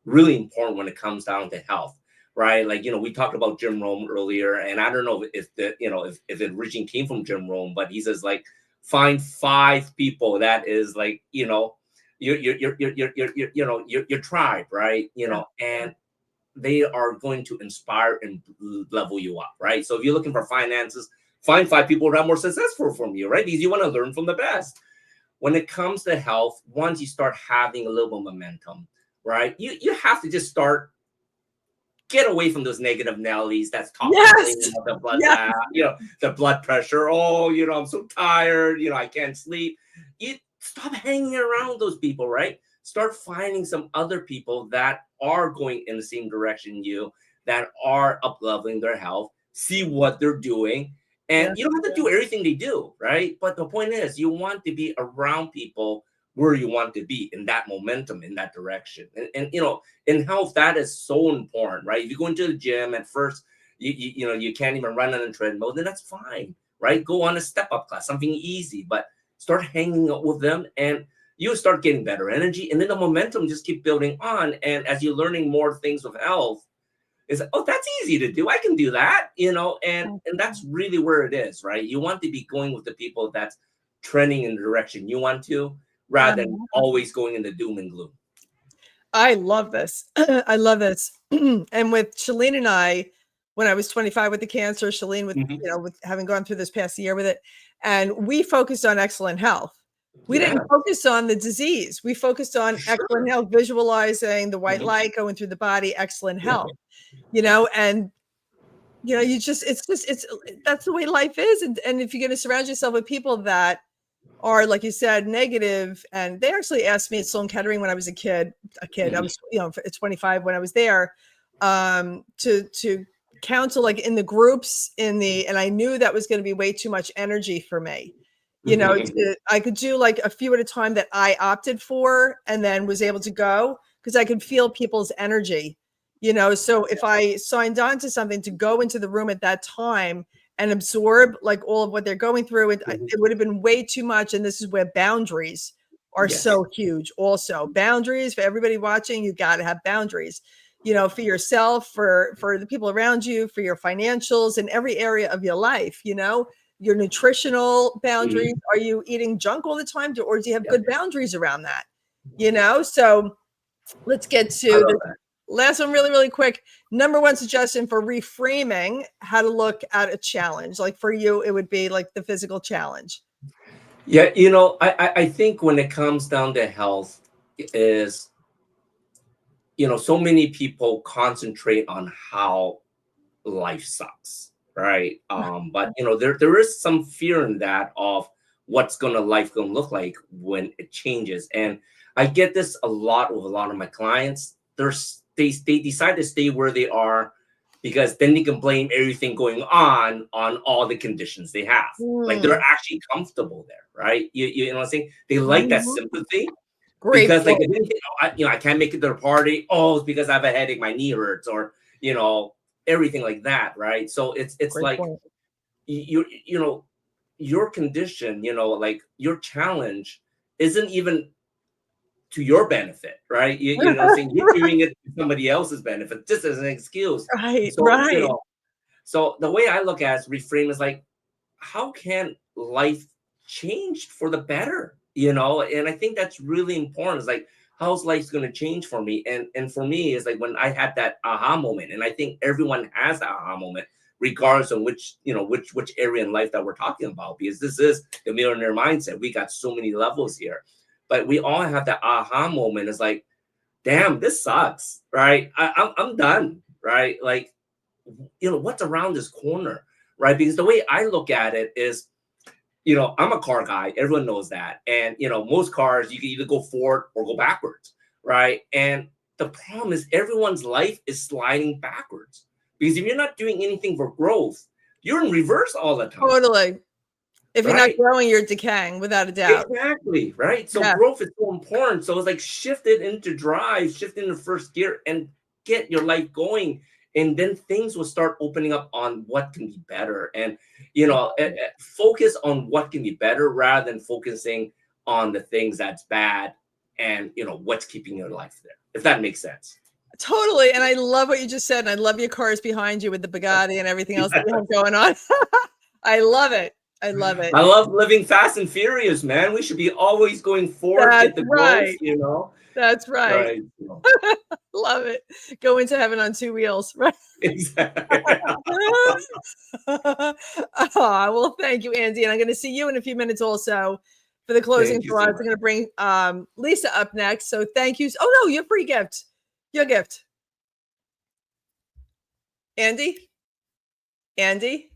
really important when it comes down to health, right? Like, we talked about Jim Rohn earlier, and I don't know if if it originally came from Jim Rohn, but he says, like, find 5 people that is like, your tribe, right? And they are going to inspire and level you up, right? So if you're looking for finances, find 5 people that are more successful from you, right? Because you want to learn from the best. When it comes to health, once you start having a little bit of momentum, right? You have to just get away from those negative Nellies that's talking about the blood, the blood pressure. Oh, I'm so tired. I can't sleep. You stop hanging around those people, right? Start finding some other people that are going in the same direction you, that are up-leveling their health, see what they're doing. And you don't have to do everything they do, right? But the point is, you want to be around people where you want to be in that momentum, in that direction. And in health, that is so important, right? If you go into the gym at first, you can't even run on a treadmill, then that's fine, right? Go on a step-up class, something easy, but start hanging out with them and you'll start getting better energy. And then the momentum just keep building on. And as you're learning more things with health, it's like, oh, that's easy to do. I can do that, and that's really where it is, right? You want to be going with the people that's trending in the direction you want to, rather than always going in the doom and gloom. I love this. I love this. And with Shalene and I, when I was 25 with the cancer, Shalene with, Mhm. you know, with having gone through this past year with it. And we focused on excellent health. We Yeah. didn't focus on the disease. We focused on excellent health, visualizing the white Mhm. light going through the body, excellent Yeah. health, you know, and you know, that's the way life is. And if you're going to surround yourself with people that are, like you said, negative, and they actually asked me at Sloan Kettering when I was a kid, I was, you know, at 25 when I was there, to counsel like in the groups and I knew that was going to be way too much energy for me. You know, I could do like a few at a time that I opted for and then was able to go because I could feel people's energy, you know. So if I signed on to something to go into the room at that time and absorb like all of what they're going through, it would have been way too much. And this is where boundaries are so huge. Also, boundaries for everybody watching, you got to have boundaries, you know, for yourself, for the people around you, for your financials in every area of your life, you know. Your nutritional boundaries. Are you eating junk all the time, or do you have good boundaries around that? You know, so let's get to the last one really, really quick. Number one suggestion for reframing how to look at a challenge. Like for you, it would be like the physical challenge. Yeah, you know, I think when it comes down to health is, you know, so many people concentrate on how life sucks, right? But you know, there is some fear in that of what's life gonna look like when it changes. And I get this a lot with a lot of my clients. They decide to stay where they are because then they can blame everything going on all the conditions they have. Like they're actually comfortable there, right? You know what I'm saying? They like that sympathy. Great Because like, point. I can't make it to the party. Oh, it's because I have a headache, my knee hurts, or you know, everything like that, right? So it's Great like point. you know, your condition, you know, like your challenge isn't even to your benefit, right? You know what I'm saying? You're doing it to somebody else's benefit, just as an excuse. Right, So you right. know, so the way I look at it is reframe is like, how can life change for the better? You know, and I think that's really important. It's like, how's life's going to change for me? And for me, it's like when I had that aha moment, and I think everyone has that aha moment, regardless of which, you know, which area in life that we're talking about, because this is the millionaire mindset. We got so many levels here, but we all have that aha moment. It's like, damn, this sucks, right? I'm done, right? Like, you know, what's around this corner, right? Because the way I look at it is, you know, I'm a car guy. Everyone knows that. And, you know, most cars, you can either go forward or go backwards, right? And the problem is everyone's life is sliding backwards because if you're not doing anything for growth, you're in reverse all the time. Totally. If you're not Right? growing, you're decaying without a doubt. Exactly, right? So Yeah. growth is so important. So it's like shift it into drive, shift into first gear and get your life going. And then things will start opening up on what can be better. And, you know, focus on what can be better rather than focusing on the things that's bad and, you know, what's keeping your life there, if that makes sense. Totally. And I love what you just said. And I love your cars behind you with the Bugatti and everything else that you have going on. I love it. I love it. I love living fast and furious, man. We should be always going forward, That's get the growth, right. you know? That's right. Right. So, Love it. Go into heaven on two wheels. Right. exactly. Oh, well, thank you, Andy. And I'm going to see you in a few minutes also for the closing Thank you so thoughts. much. I'm going to bring Lisa up next. So thank you. Oh, no, your free gift. Your gift. Andy? Andy?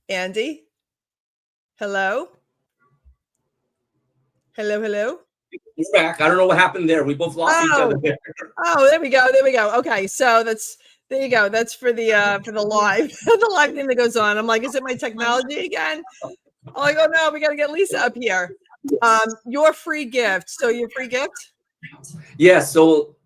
Andy? Hello? Hello, hello? We're back. I don't know what happened there. We both lost each other there. Oh, there we go. There we go. Okay. So there you go. That's for the live, the live thing that goes on. I'm like, is it my technology again? Oh, I go, no, we got to get Lisa up here. Your free gift. So your free gift? Yeah, so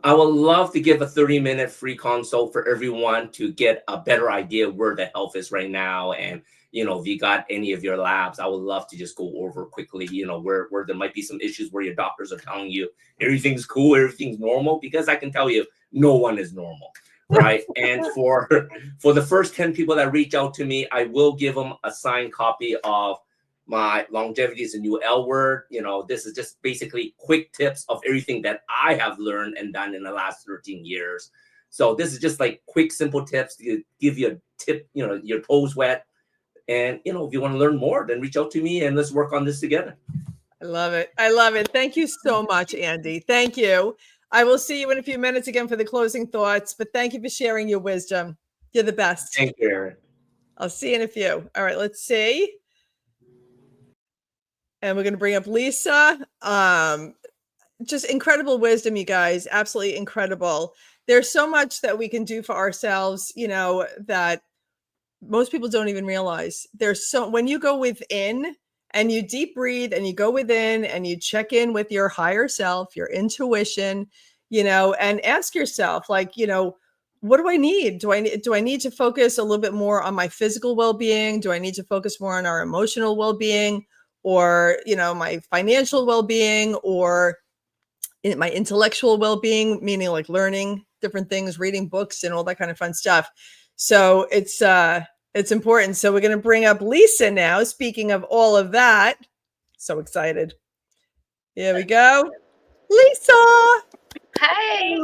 I would love to give a 30-minute free consult for everyone to get a better idea where the health is right now. And, you know, if you got any of your labs, I would love to just go over quickly, you know, where there might be some issues where your doctors are telling you everything's cool, everything's normal, because I can tell you no one is normal. Right. And for the first 10 people that reach out to me, I will give them a signed copy of my longevity is a new L word. You know, this is just basically quick tips of everything that I have learned and done in the last 13 years So this is just like quick, simple tips to give you a tip, you know, your toes wet. And, you know, if you want to learn more, then reach out to me and let's work on this together. I love it. I love it. Thank you so much, Andy. Thank you. I will see you in a few minutes again for the closing thoughts, but thank you for sharing your wisdom. You're the best. Thank you, Erin. I'll see you in a few. All right, let's see. And we're going to bring up Lisa. Just incredible wisdom, you guys. Absolutely incredible. There's so much that we can do for ourselves, you know, that most people don't even realize. There's so, when you go within and you deep breathe and you go within and you check in with your higher self, your intuition, you know, and ask yourself, like, you know, what do I need? Do I need to focus a little bit more on my physical well-being? Do I need to focus more on our emotional well-being, or, you know, my financial well-being, or in my intellectual well-being, meaning like learning different things, reading books and all that kind of fun stuff. So it's important. So we're going to bring up Lisa now. Speaking of all of that, so excited. Here we go. Lisa. Hi.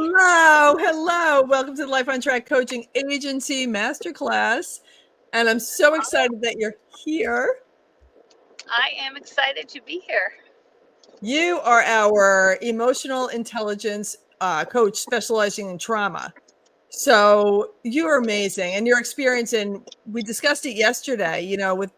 Hello. Welcome to the Life on Track Coaching Agency Masterclass. And I'm so excited that you're here. I am excited to be here. You are our emotional intelligence coach specializing in trauma. So you're amazing, and your experience in, we discussed it yesterday, you know, with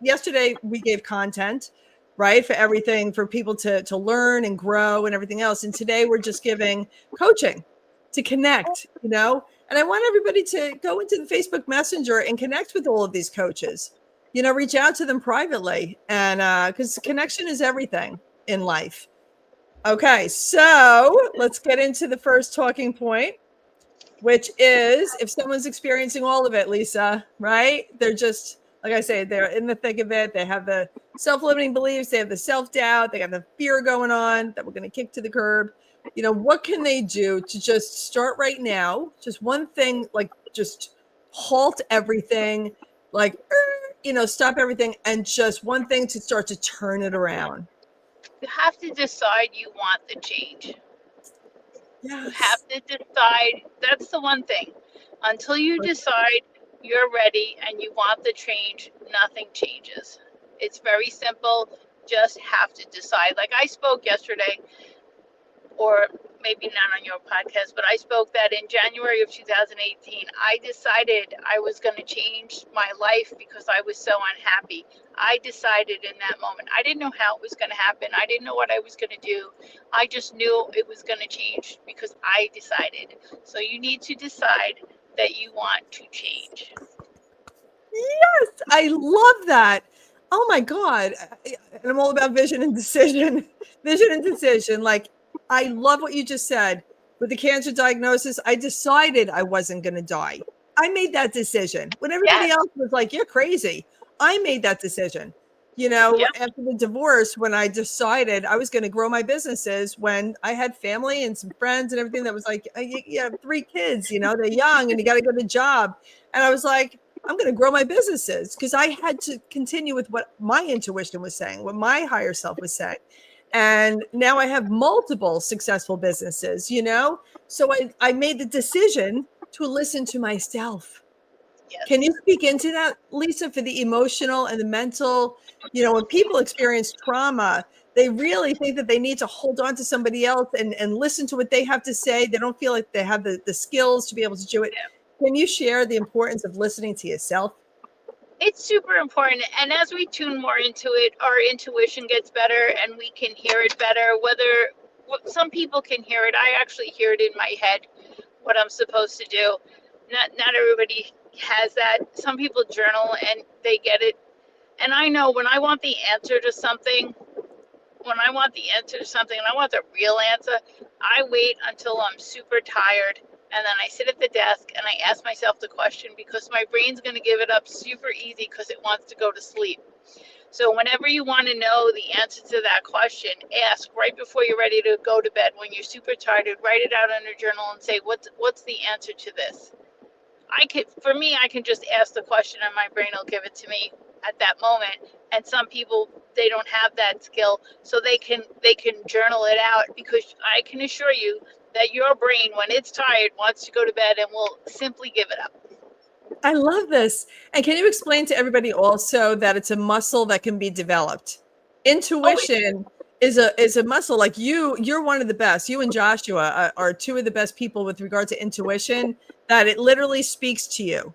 yesterday we gave content, right, for everything for people to learn and grow and everything else. And today we're just giving coaching to connect, you know, and I want everybody to go into the Facebook Messenger and connect with all of these coaches, you know, reach out to them privately, and because connection is everything in life. Okay, so let's get into the first talking point, which is if someone's experiencing all of it, Lisa, right? They're just, like I say, they're in the thick of it. They have the self-limiting beliefs. They have the self-doubt. They have the fear going on that we're going to kick to the curb. You know, what can they do to just start right now? Just one thing, like just halt everything, like, you know, stop everything, and just one thing to start to turn it around. You have to decide you want the change. Yes. You have to decide. That's the one thing. Until you decide you're ready and you want the change, nothing changes. It's very simple. Just have to decide. Like I spoke yesterday, or maybe not on your podcast, but I spoke that in January of 2018, I decided I was going to change my life because I was so unhappy. I decided in that moment. I didn't know how it was going to happen. I didn't know what I was going to do. I just knew it was going to change because I decided. So you need to decide that you want to change. Yes, I love that. Oh my God. And I'm all about vision and decision. Vision and decision. Like, I love what you just said. With the cancer diagnosis, I decided I wasn't going to die. I made that decision. When everybody else was like, you're crazy, I made that decision. You know, after the divorce, when I decided I was going to grow my businesses, when I had family and some friends and everything that was like, you have 3 kids, you know, they're young and you got to go to job. And I was like, I'm going to grow my businesses because I had to continue with what my intuition was saying, what my higher self was saying. And now I have multiple successful businesses, you know? So I made the decision to listen to myself. Yes. Can you speak into that, Lisa, for the emotional and the mental? You know, when people experience trauma, they really think that they need to hold on to somebody else and listen to what they have to say. They don't feel like they have the skills to be able to do it. Yeah. Can you share the importance of listening to yourself? It's super important. And as we tune more into it, our intuition gets better and we can hear it better. Whether some people can hear it, I actually hear it in my head, what I'm supposed to do. Not everybody has that. Some people journal and they get it. And I know when I want the answer to something, and I want the real answer, I wait until I'm super tired. And then I sit at the desk and I ask myself the question because my brain's going to give it up super easy because it wants to go to sleep. So whenever you want to know the answer to that question, ask right before you're ready to go to bed. When you're super tired, write it out in a journal and say, what's the answer to this? I can just ask the question and my brain will give it to me at that moment. And some people, they don't have that skill, so they can journal it out, because I can assure you that your brain, when it's tired, wants to go to bed and will simply give it up. I love this. And can you explain to everybody also that it's a muscle that can be developed? Intuition is a muscle. Like you're one of the best. You and Joshua are two of the best people with regard to intuition, that it literally speaks to you.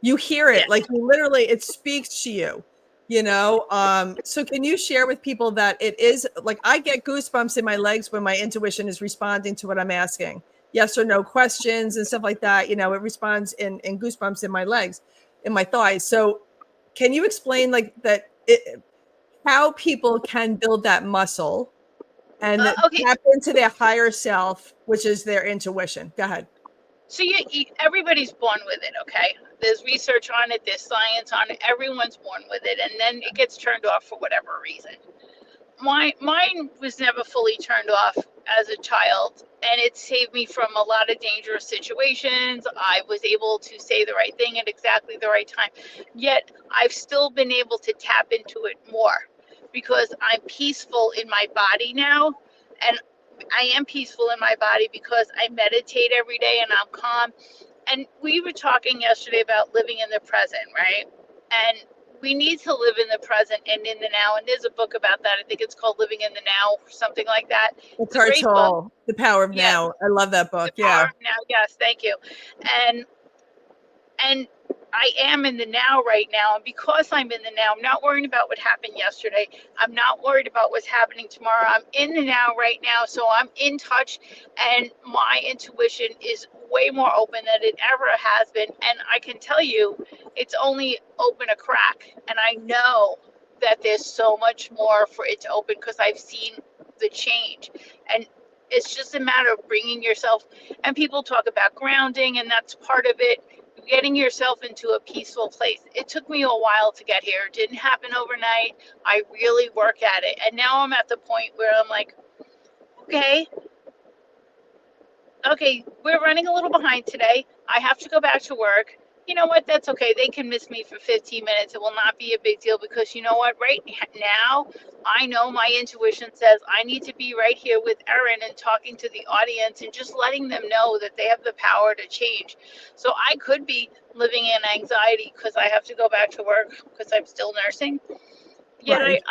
You hear it, like you literally, it speaks to you, you know? So can you share with people that it is like, I get goosebumps in my legs when my intuition is responding to what I'm asking. Yes or no questions and stuff like that. You know, it responds in goosebumps in my legs, in my thighs. So can you explain like that, how people can build that muscle and tap into their higher self, which is their intuition? Go ahead. So everybody's born with it, okay? There's research on it, there's science on it, everyone's born with it, and then it gets turned off for whatever reason. Mine was never fully turned off as a child, and it saved me from a lot of dangerous situations. I was able to say the right thing at exactly the right time, yet I've still been able to tap into it more because I'm peaceful in my body now, and I am peaceful in my body because I meditate every day and I'm calm. And we were talking yesterday about living in the present, right? And we need to live in the present and in the now. And there's a book about that. I think it's called Living in the Now or something like that. It's a great book. The Power of Now. I love that book. The Power of Now. Yes, thank you. And I am in the now right now. And because I'm in the now, I'm not worrying about what happened yesterday. I'm not worried about what's happening tomorrow. I'm in the now right now. So I'm in touch, and my intuition is way more open than it ever has been. And I can tell you, it's only open a crack. And I know that there's so much more for it to open because I've seen the change. And it's just a matter of bringing yourself, and people talk about grounding, and that's part of it. Getting yourself into a peaceful place. It took me a while to get here. It didn't happen overnight. I really work at it. And now I'm at the point where I'm like, okay, we're running a little behind today. I have to go back to work. You know what? That's okay. They can miss me for 15 minutes. It will not be a big deal because you know what? Right now, I know my intuition says I need to be right here with Erin and talking to the audience and just letting them know that they have the power to change. So I could be living in anxiety because I have to go back to work because I'm still nursing. Yet right.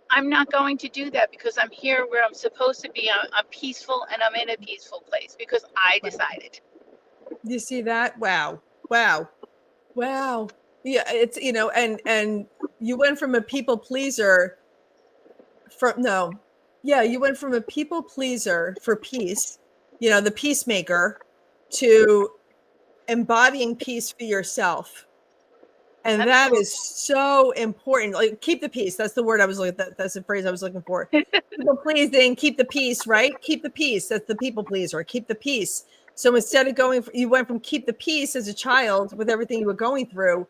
I'm not going to do that because I'm here where I'm supposed to be. I'm peaceful and I'm in a peaceful place because I decided. You see that? Wow. Yeah, it's, you know, and you went from a people pleaser you went from a people pleaser for peace, you know, the peacemaker, to embodying peace for yourself. And Absolutely. That is so important. Like, keep the peace. That's the word I was looking at. That's the phrase I was looking for. People pleasing, keep the peace, right? Keep the peace. That's the people pleaser. Keep the peace. So instead of you went from keep the peace as a child with everything you were going through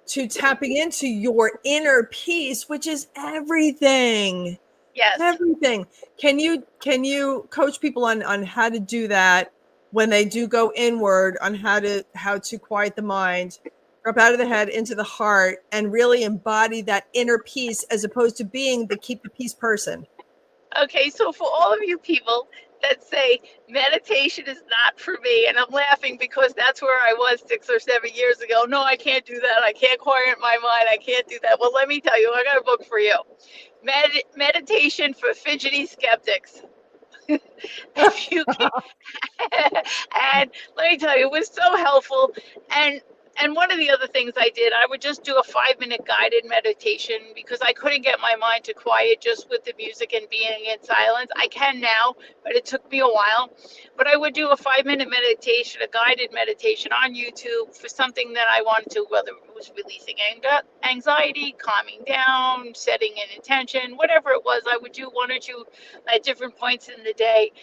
to tapping into your inner peace, which is everything. Yes. Everything. Can you coach people on how to do that when they do go inward, on how to quiet the mind, drop out of the head into the heart, and really embody that inner peace as opposed to being the keep the peace person? Okay, so for all of you people that say meditation is not for me, and I'm laughing because that's where I was 6 or 7 years ago. No, I can't do that. I can't quiet my mind. I can't do that. Well, let me tell you, I got a book for you. Meditation for Fidgety Skeptics. If you can. And let me tell you, it was so helpful. And one of the other things I did, I would just do a 5-minute guided meditation because I couldn't get my mind to quiet just with the music and being in silence. I can now, but it took me a while. But I would do a 5-minute meditation, a guided meditation on YouTube for something that I wanted to, whether it was releasing anxiety, calming down, setting an intention, whatever it was. I would do 1 or 2 at different points in the day.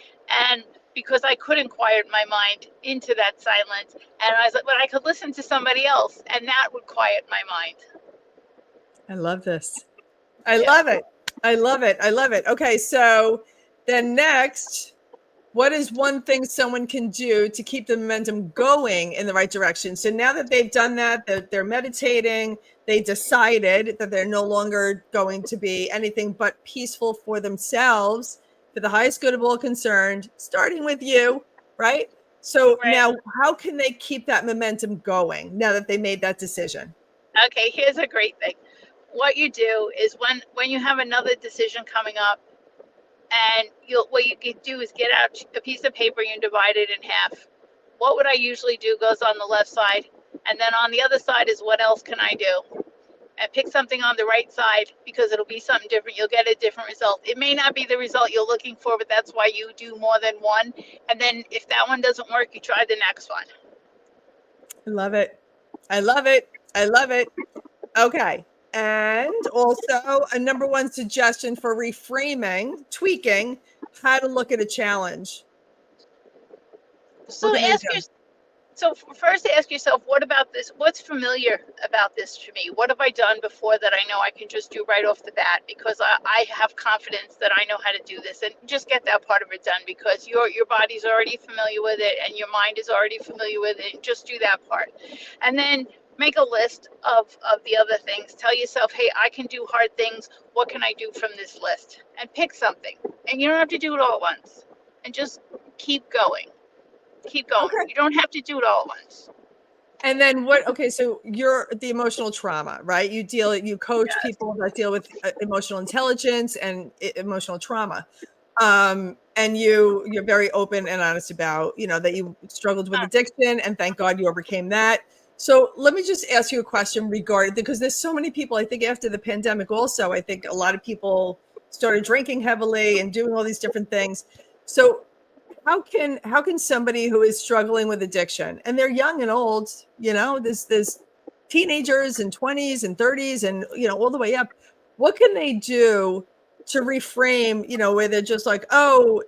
And because I couldn't quiet my mind into that silence. And I was like, but I could listen to somebody else and that would quiet my mind. I love this. I love it. Okay, so then next, what is one thing someone can do to keep the momentum going in the right direction? So now that they've done that, they're meditating, they decided that they're no longer going to be anything but peaceful for themselves, for the highest good of all concerned, starting with you. right? So Right. now how can they keep that momentum going now that they made that decision? Okay, here's a great thing. What you do is when you have another decision coming up, and what you can do is get out a piece of paper and divide it in half. What would I usually do goes on the left side, and then on the other side is what else can I do? And pick something on the right side, because it'll be something different. You'll get a different result. It may not be the result you're looking for, but that's why you do more than one. And then if that one doesn't work, you try the next one. I love it. I love it. I love it. Okay. And also a number one suggestion for reframing, tweaking, how to look at a challenge. So first ask yourself, what about this? What's familiar about this to me? What have I done before that I know I can just do right off the bat, because I have confidence that I know how to do this, and just get that part of it done, because your body's already familiar with it and your mind is already familiar with it. Just do that part. And then make a list of the other things. Tell yourself, hey, I can do hard things. What can I do from this list? And pick something. And you don't have to do it all at once. And just keep going. Keep going. Okay. You don't have to do it all at once. And then so you're the emotional trauma, right? You coach people that deal with emotional intelligence and emotional trauma. And you're very open and honest about, that you struggled with addiction, and thank God you overcame that. So let me just ask you a question because there's so many people, I think after the pandemic also, I think a lot of people started drinking heavily and doing all these different things. So how can somebody who is struggling with addiction, and they're young and old, there's teenagers and 20s and 30s and, all the way up, what can they do to reframe, where they're just like, oh,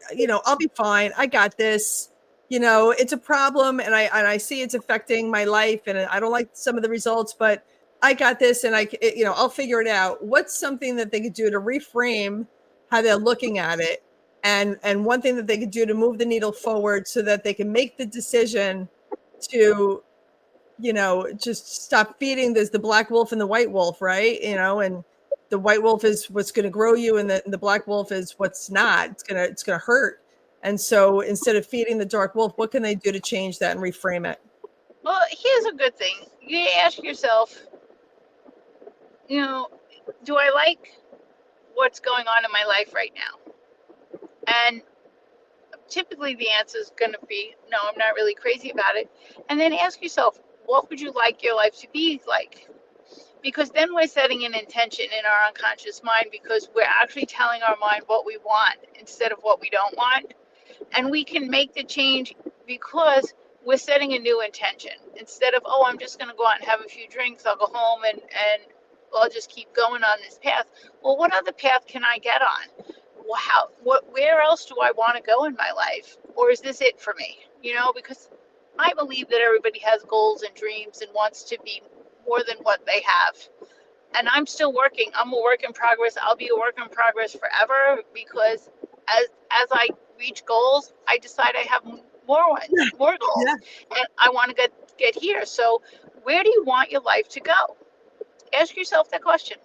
I'll be fine. I got this. It's a problem, and I see it's affecting my life, and I don't like some of the results, but I got this, and I'll figure it out. What's something that they could do to reframe how they're looking at it? And one thing that they could do to move the needle forward so that they can make the decision to, just stop feeding the black wolf and the white wolf, right? And the white wolf is what's going to grow you, and the black wolf is what's not. It's going to hurt. And so instead of feeding the dark wolf, what can they do to change that and reframe it? Well, here's a good thing. You ask yourself, do I like what's going on in my life right now? And typically the answer is going to be, no, I'm not really crazy about it. And then ask yourself, what would you like your life to be like? Because then we're setting an intention in our unconscious mind, because we're actually telling our mind what we want instead of what we don't want. And we can make the change because we're setting a new intention. Instead of, oh, I'm just going to go out and have a few drinks, I'll go home and I'll just keep going on this path. Well, what other path can I get on? Where else do I want to go in my life? Or is this it for me? Because I believe that everybody has goals and dreams and wants to be more than what they have. And I'm still working. I'm a work in progress. I'll be a work in progress forever, because as I reach goals, I decide I have more goals. Yeah. And I want to get here. So where do you want your life to go? Ask yourself that question.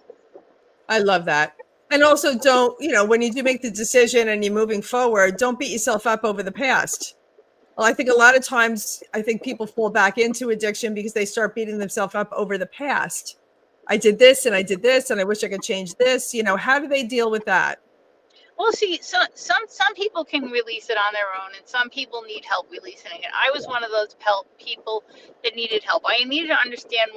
I love that. And also don't, when you do make the decision and you're moving forward, don't beat yourself up over the past. Well, I think a lot of times, people fall back into addiction because they start beating themselves up over the past. I did this and I did this, and I wish I could change this. How do they deal with that? Well, see, some people can release it on their own, and some people need help releasing it. I was one of those people that needed help. I needed to understand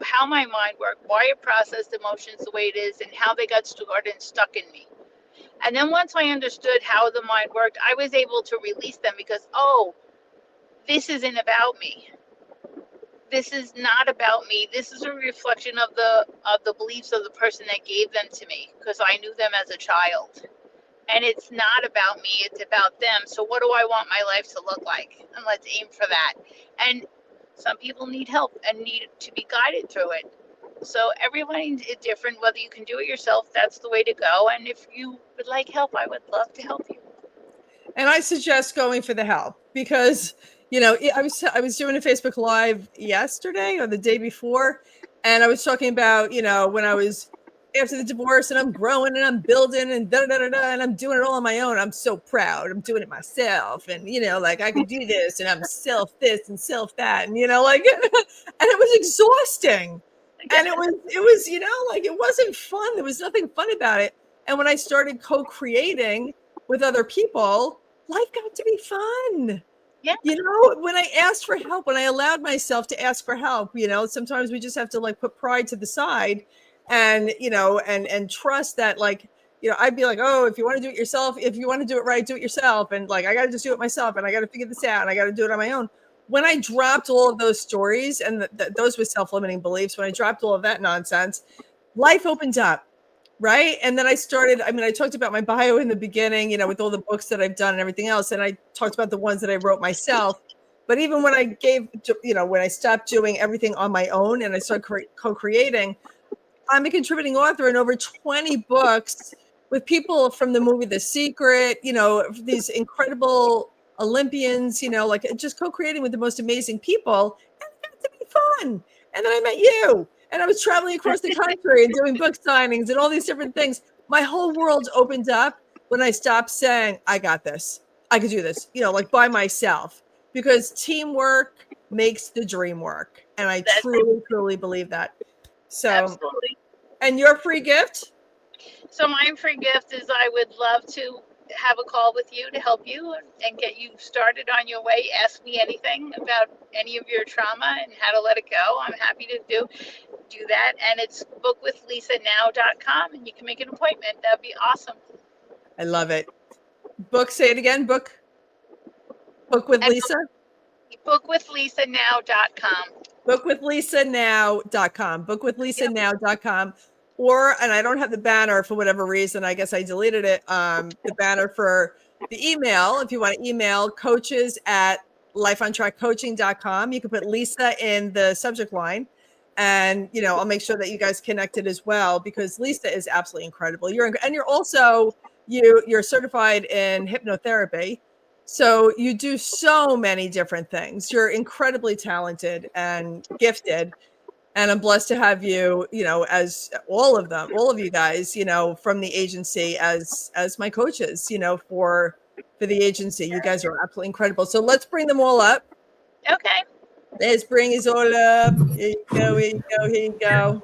how my mind worked, why it processed emotions the way it is, and how they got stored and stuck in me. And then once I understood how the mind worked, I was able to release them, because, oh, this isn't about me. This is not about me. This is a reflection of the beliefs of the person that gave them to me, because I knew them as a child. And it's not about me, it's about them. So what do I want my life to look like? And let's aim for that. And some people need help and need to be guided through it. So everybody is different. Whether you can do it yourself, that's the way to go. And if you would like help, I would love to help you. And I suggest going for the help, because, I was doing a Facebook Live yesterday or the day before, and I was talking about, when I was after the divorce, and I'm growing and I'm building and and I'm doing it all on my own. I'm so proud. I'm doing it myself, and like I can do this, and I'm self this and self that, and like, and it was exhausting, and it was like it wasn't fun. There was nothing fun about it. And when I started co-creating with other people, life got to be fun. Yeah. When I asked for help, when I allowed myself to ask for help, sometimes we just have to like put pride to the side and, and trust that, like, I'd be like, oh, if you want to do it yourself, if you want to do it right, do it yourself. And like, I got to just do it myself, and I got to figure this out, and I got to do it on my own. When I dropped all of those stories and those were self-limiting beliefs, when I dropped all of that nonsense, life opened up. Right. And then I talked about my bio in the beginning, with all the books that I've done and everything else. And I talked about the ones that I wrote myself. But even when I when I stopped doing everything on my own and I started co-creating, I'm a contributing author in over 20 books with people from the movie The Secret, these incredible Olympians, like just co-creating with the most amazing people. And it got to be fun. And then I met you. And I was traveling across the country and doing book signings and all these different things. My whole world opened up when I stopped saying, I got this. I could do this, like by myself, because teamwork makes the dream work. And I truly, truly believe that. So, absolutely. And your free gift? So my free gift is I would love to have a call with you to help you and get you started on your way. Ask me anything about any of your trauma and how to let it go. I'm happy to do that. And it's bookwithlisanow.com, and you can make an appointment. That'd be awesome. I love it. Say it again. Book with Lisa. Bookwithlisanow.com. Bookwithlisanow.com. Bookwithlisanow.com. And I don't have the banner for whatever reason. I guess I deleted it. The banner for the email, if you want to email, coaches@lifeontrackcoaching.com. You can put Lisa in the subject line. And, I'll make sure that you guys connected as well, because Lisa is absolutely incredible. You're also, you're certified in hypnotherapy. So you do so many different things. You're incredibly talented and gifted. And I'm blessed to have you, as all of you guys, from the agency as my coaches, for the agency. You guys are absolutely incredible. So let's bring them all up. Okay. Let's bring us all up. Here you go.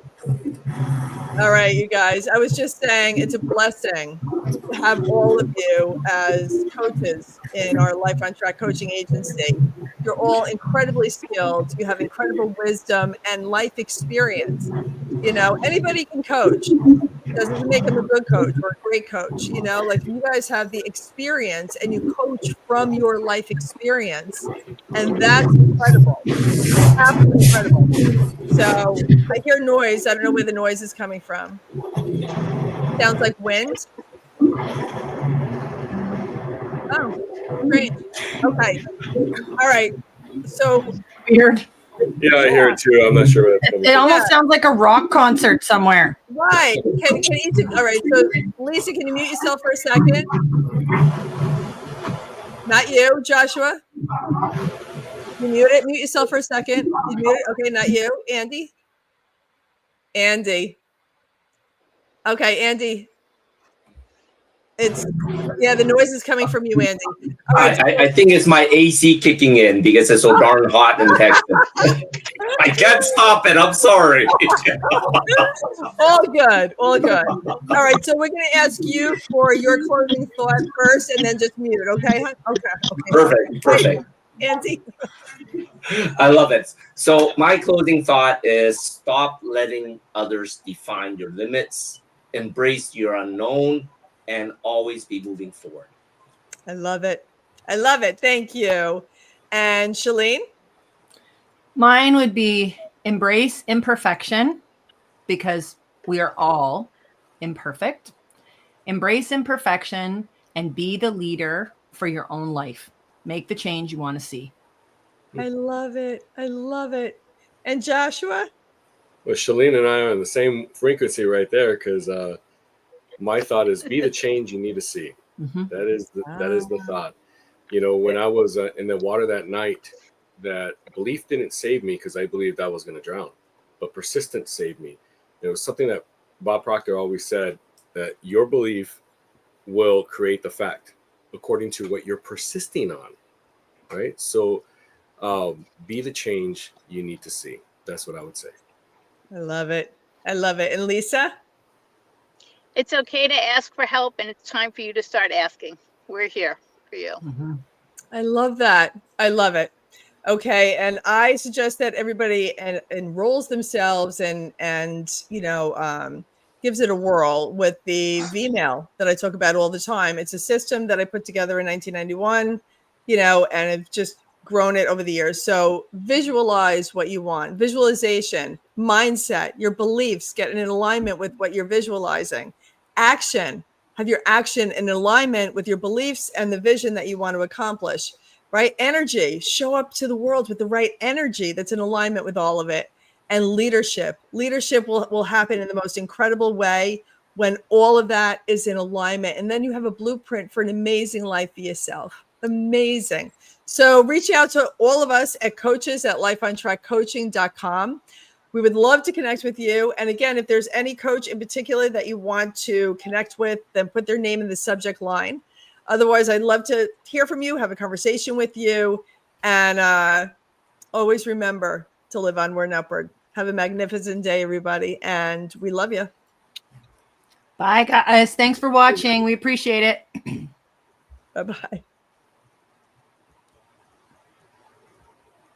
All right, you guys. I was just saying it's a blessing to have all of you as coaches in our Life on Track coaching agency. You're all incredibly skilled. You have incredible wisdom and life experience. Anybody can coach. Doesn't make them a good coach or a great coach. Like you guys have the experience and you coach from your life experience. And that's incredible. Absolutely incredible. So I hear noise. I don't know where the noise is coming from. Sounds like wind. Oh, strange. Okay. All right. So Weird. Yeah, I hear it too. I'm not sure where that's coming It from. almost sounds like a rock concert somewhere. right. Can each of, all right. So Lisa, can you mute yourself for a second? Not you, Joshua. You mute it. Mute yourself for a second. You mute it. Okay, not you. Andy. Okay, Andy. The noise is coming from you, Andy. All right. I think it's my AC kicking in because it's so darn hot in Texas. I can't stop it. I'm sorry. All good. All right. So we're going to ask you for your closing thought first, and then just mute. Okay. Perfect. Andy. I love it. So my closing thought is stop letting others define your limits, embrace your unknown, and always be moving forward. I love it. Thank you. And Shalene? Mine would be embrace imperfection, because we are all imperfect. Embrace imperfection and be the leader for your own life. Make the change you want to see. I love it. And Joshua? Well, Shalene and I are on the same frequency right there, because my thought is be the change you need to see. Mm-hmm. That is the thought. When I was in the water that night, that belief didn't save me because I believed I was going to drown, but persistence saved me. It was something that Bob Proctor always said that your belief will create the fact according to what you're persisting on, right? So be the change you need to see. That's what I would say. I love it. I love it. And Lisa? It's okay to ask for help, and it's time for you to start asking. We're here for you. Mhm. I love that. I love it. Okay, and I suggest that everybody enrolls themselves and gives it a whirl with the VMail that I talk about all the time. It's a system that I put together in 1991, and I've just grown it over the years. So visualize what you want, visualization, mindset, your beliefs, get in alignment with what you're visualizing, action, have your action in alignment with your beliefs and the vision that you want to accomplish. Right? Energy, show up to the world with the right energy that's in alignment with all of it. And leadership will happen in the most incredible way when all of that is in alignment. And then you have a blueprint for an amazing life for yourself. Amazing. So reach out to all of us at coaches@lifeontrackcoaching.com. We would love to connect with you. And again, if there's any coach in particular that you want to connect with, then put their name in the subject line. Otherwise, I'd love to hear from you, have a conversation with you, and always remember to live onward and upward. Have a magnificent day, everybody, and we love you. Bye, guys. Thanks for watching. We appreciate it. Bye-bye.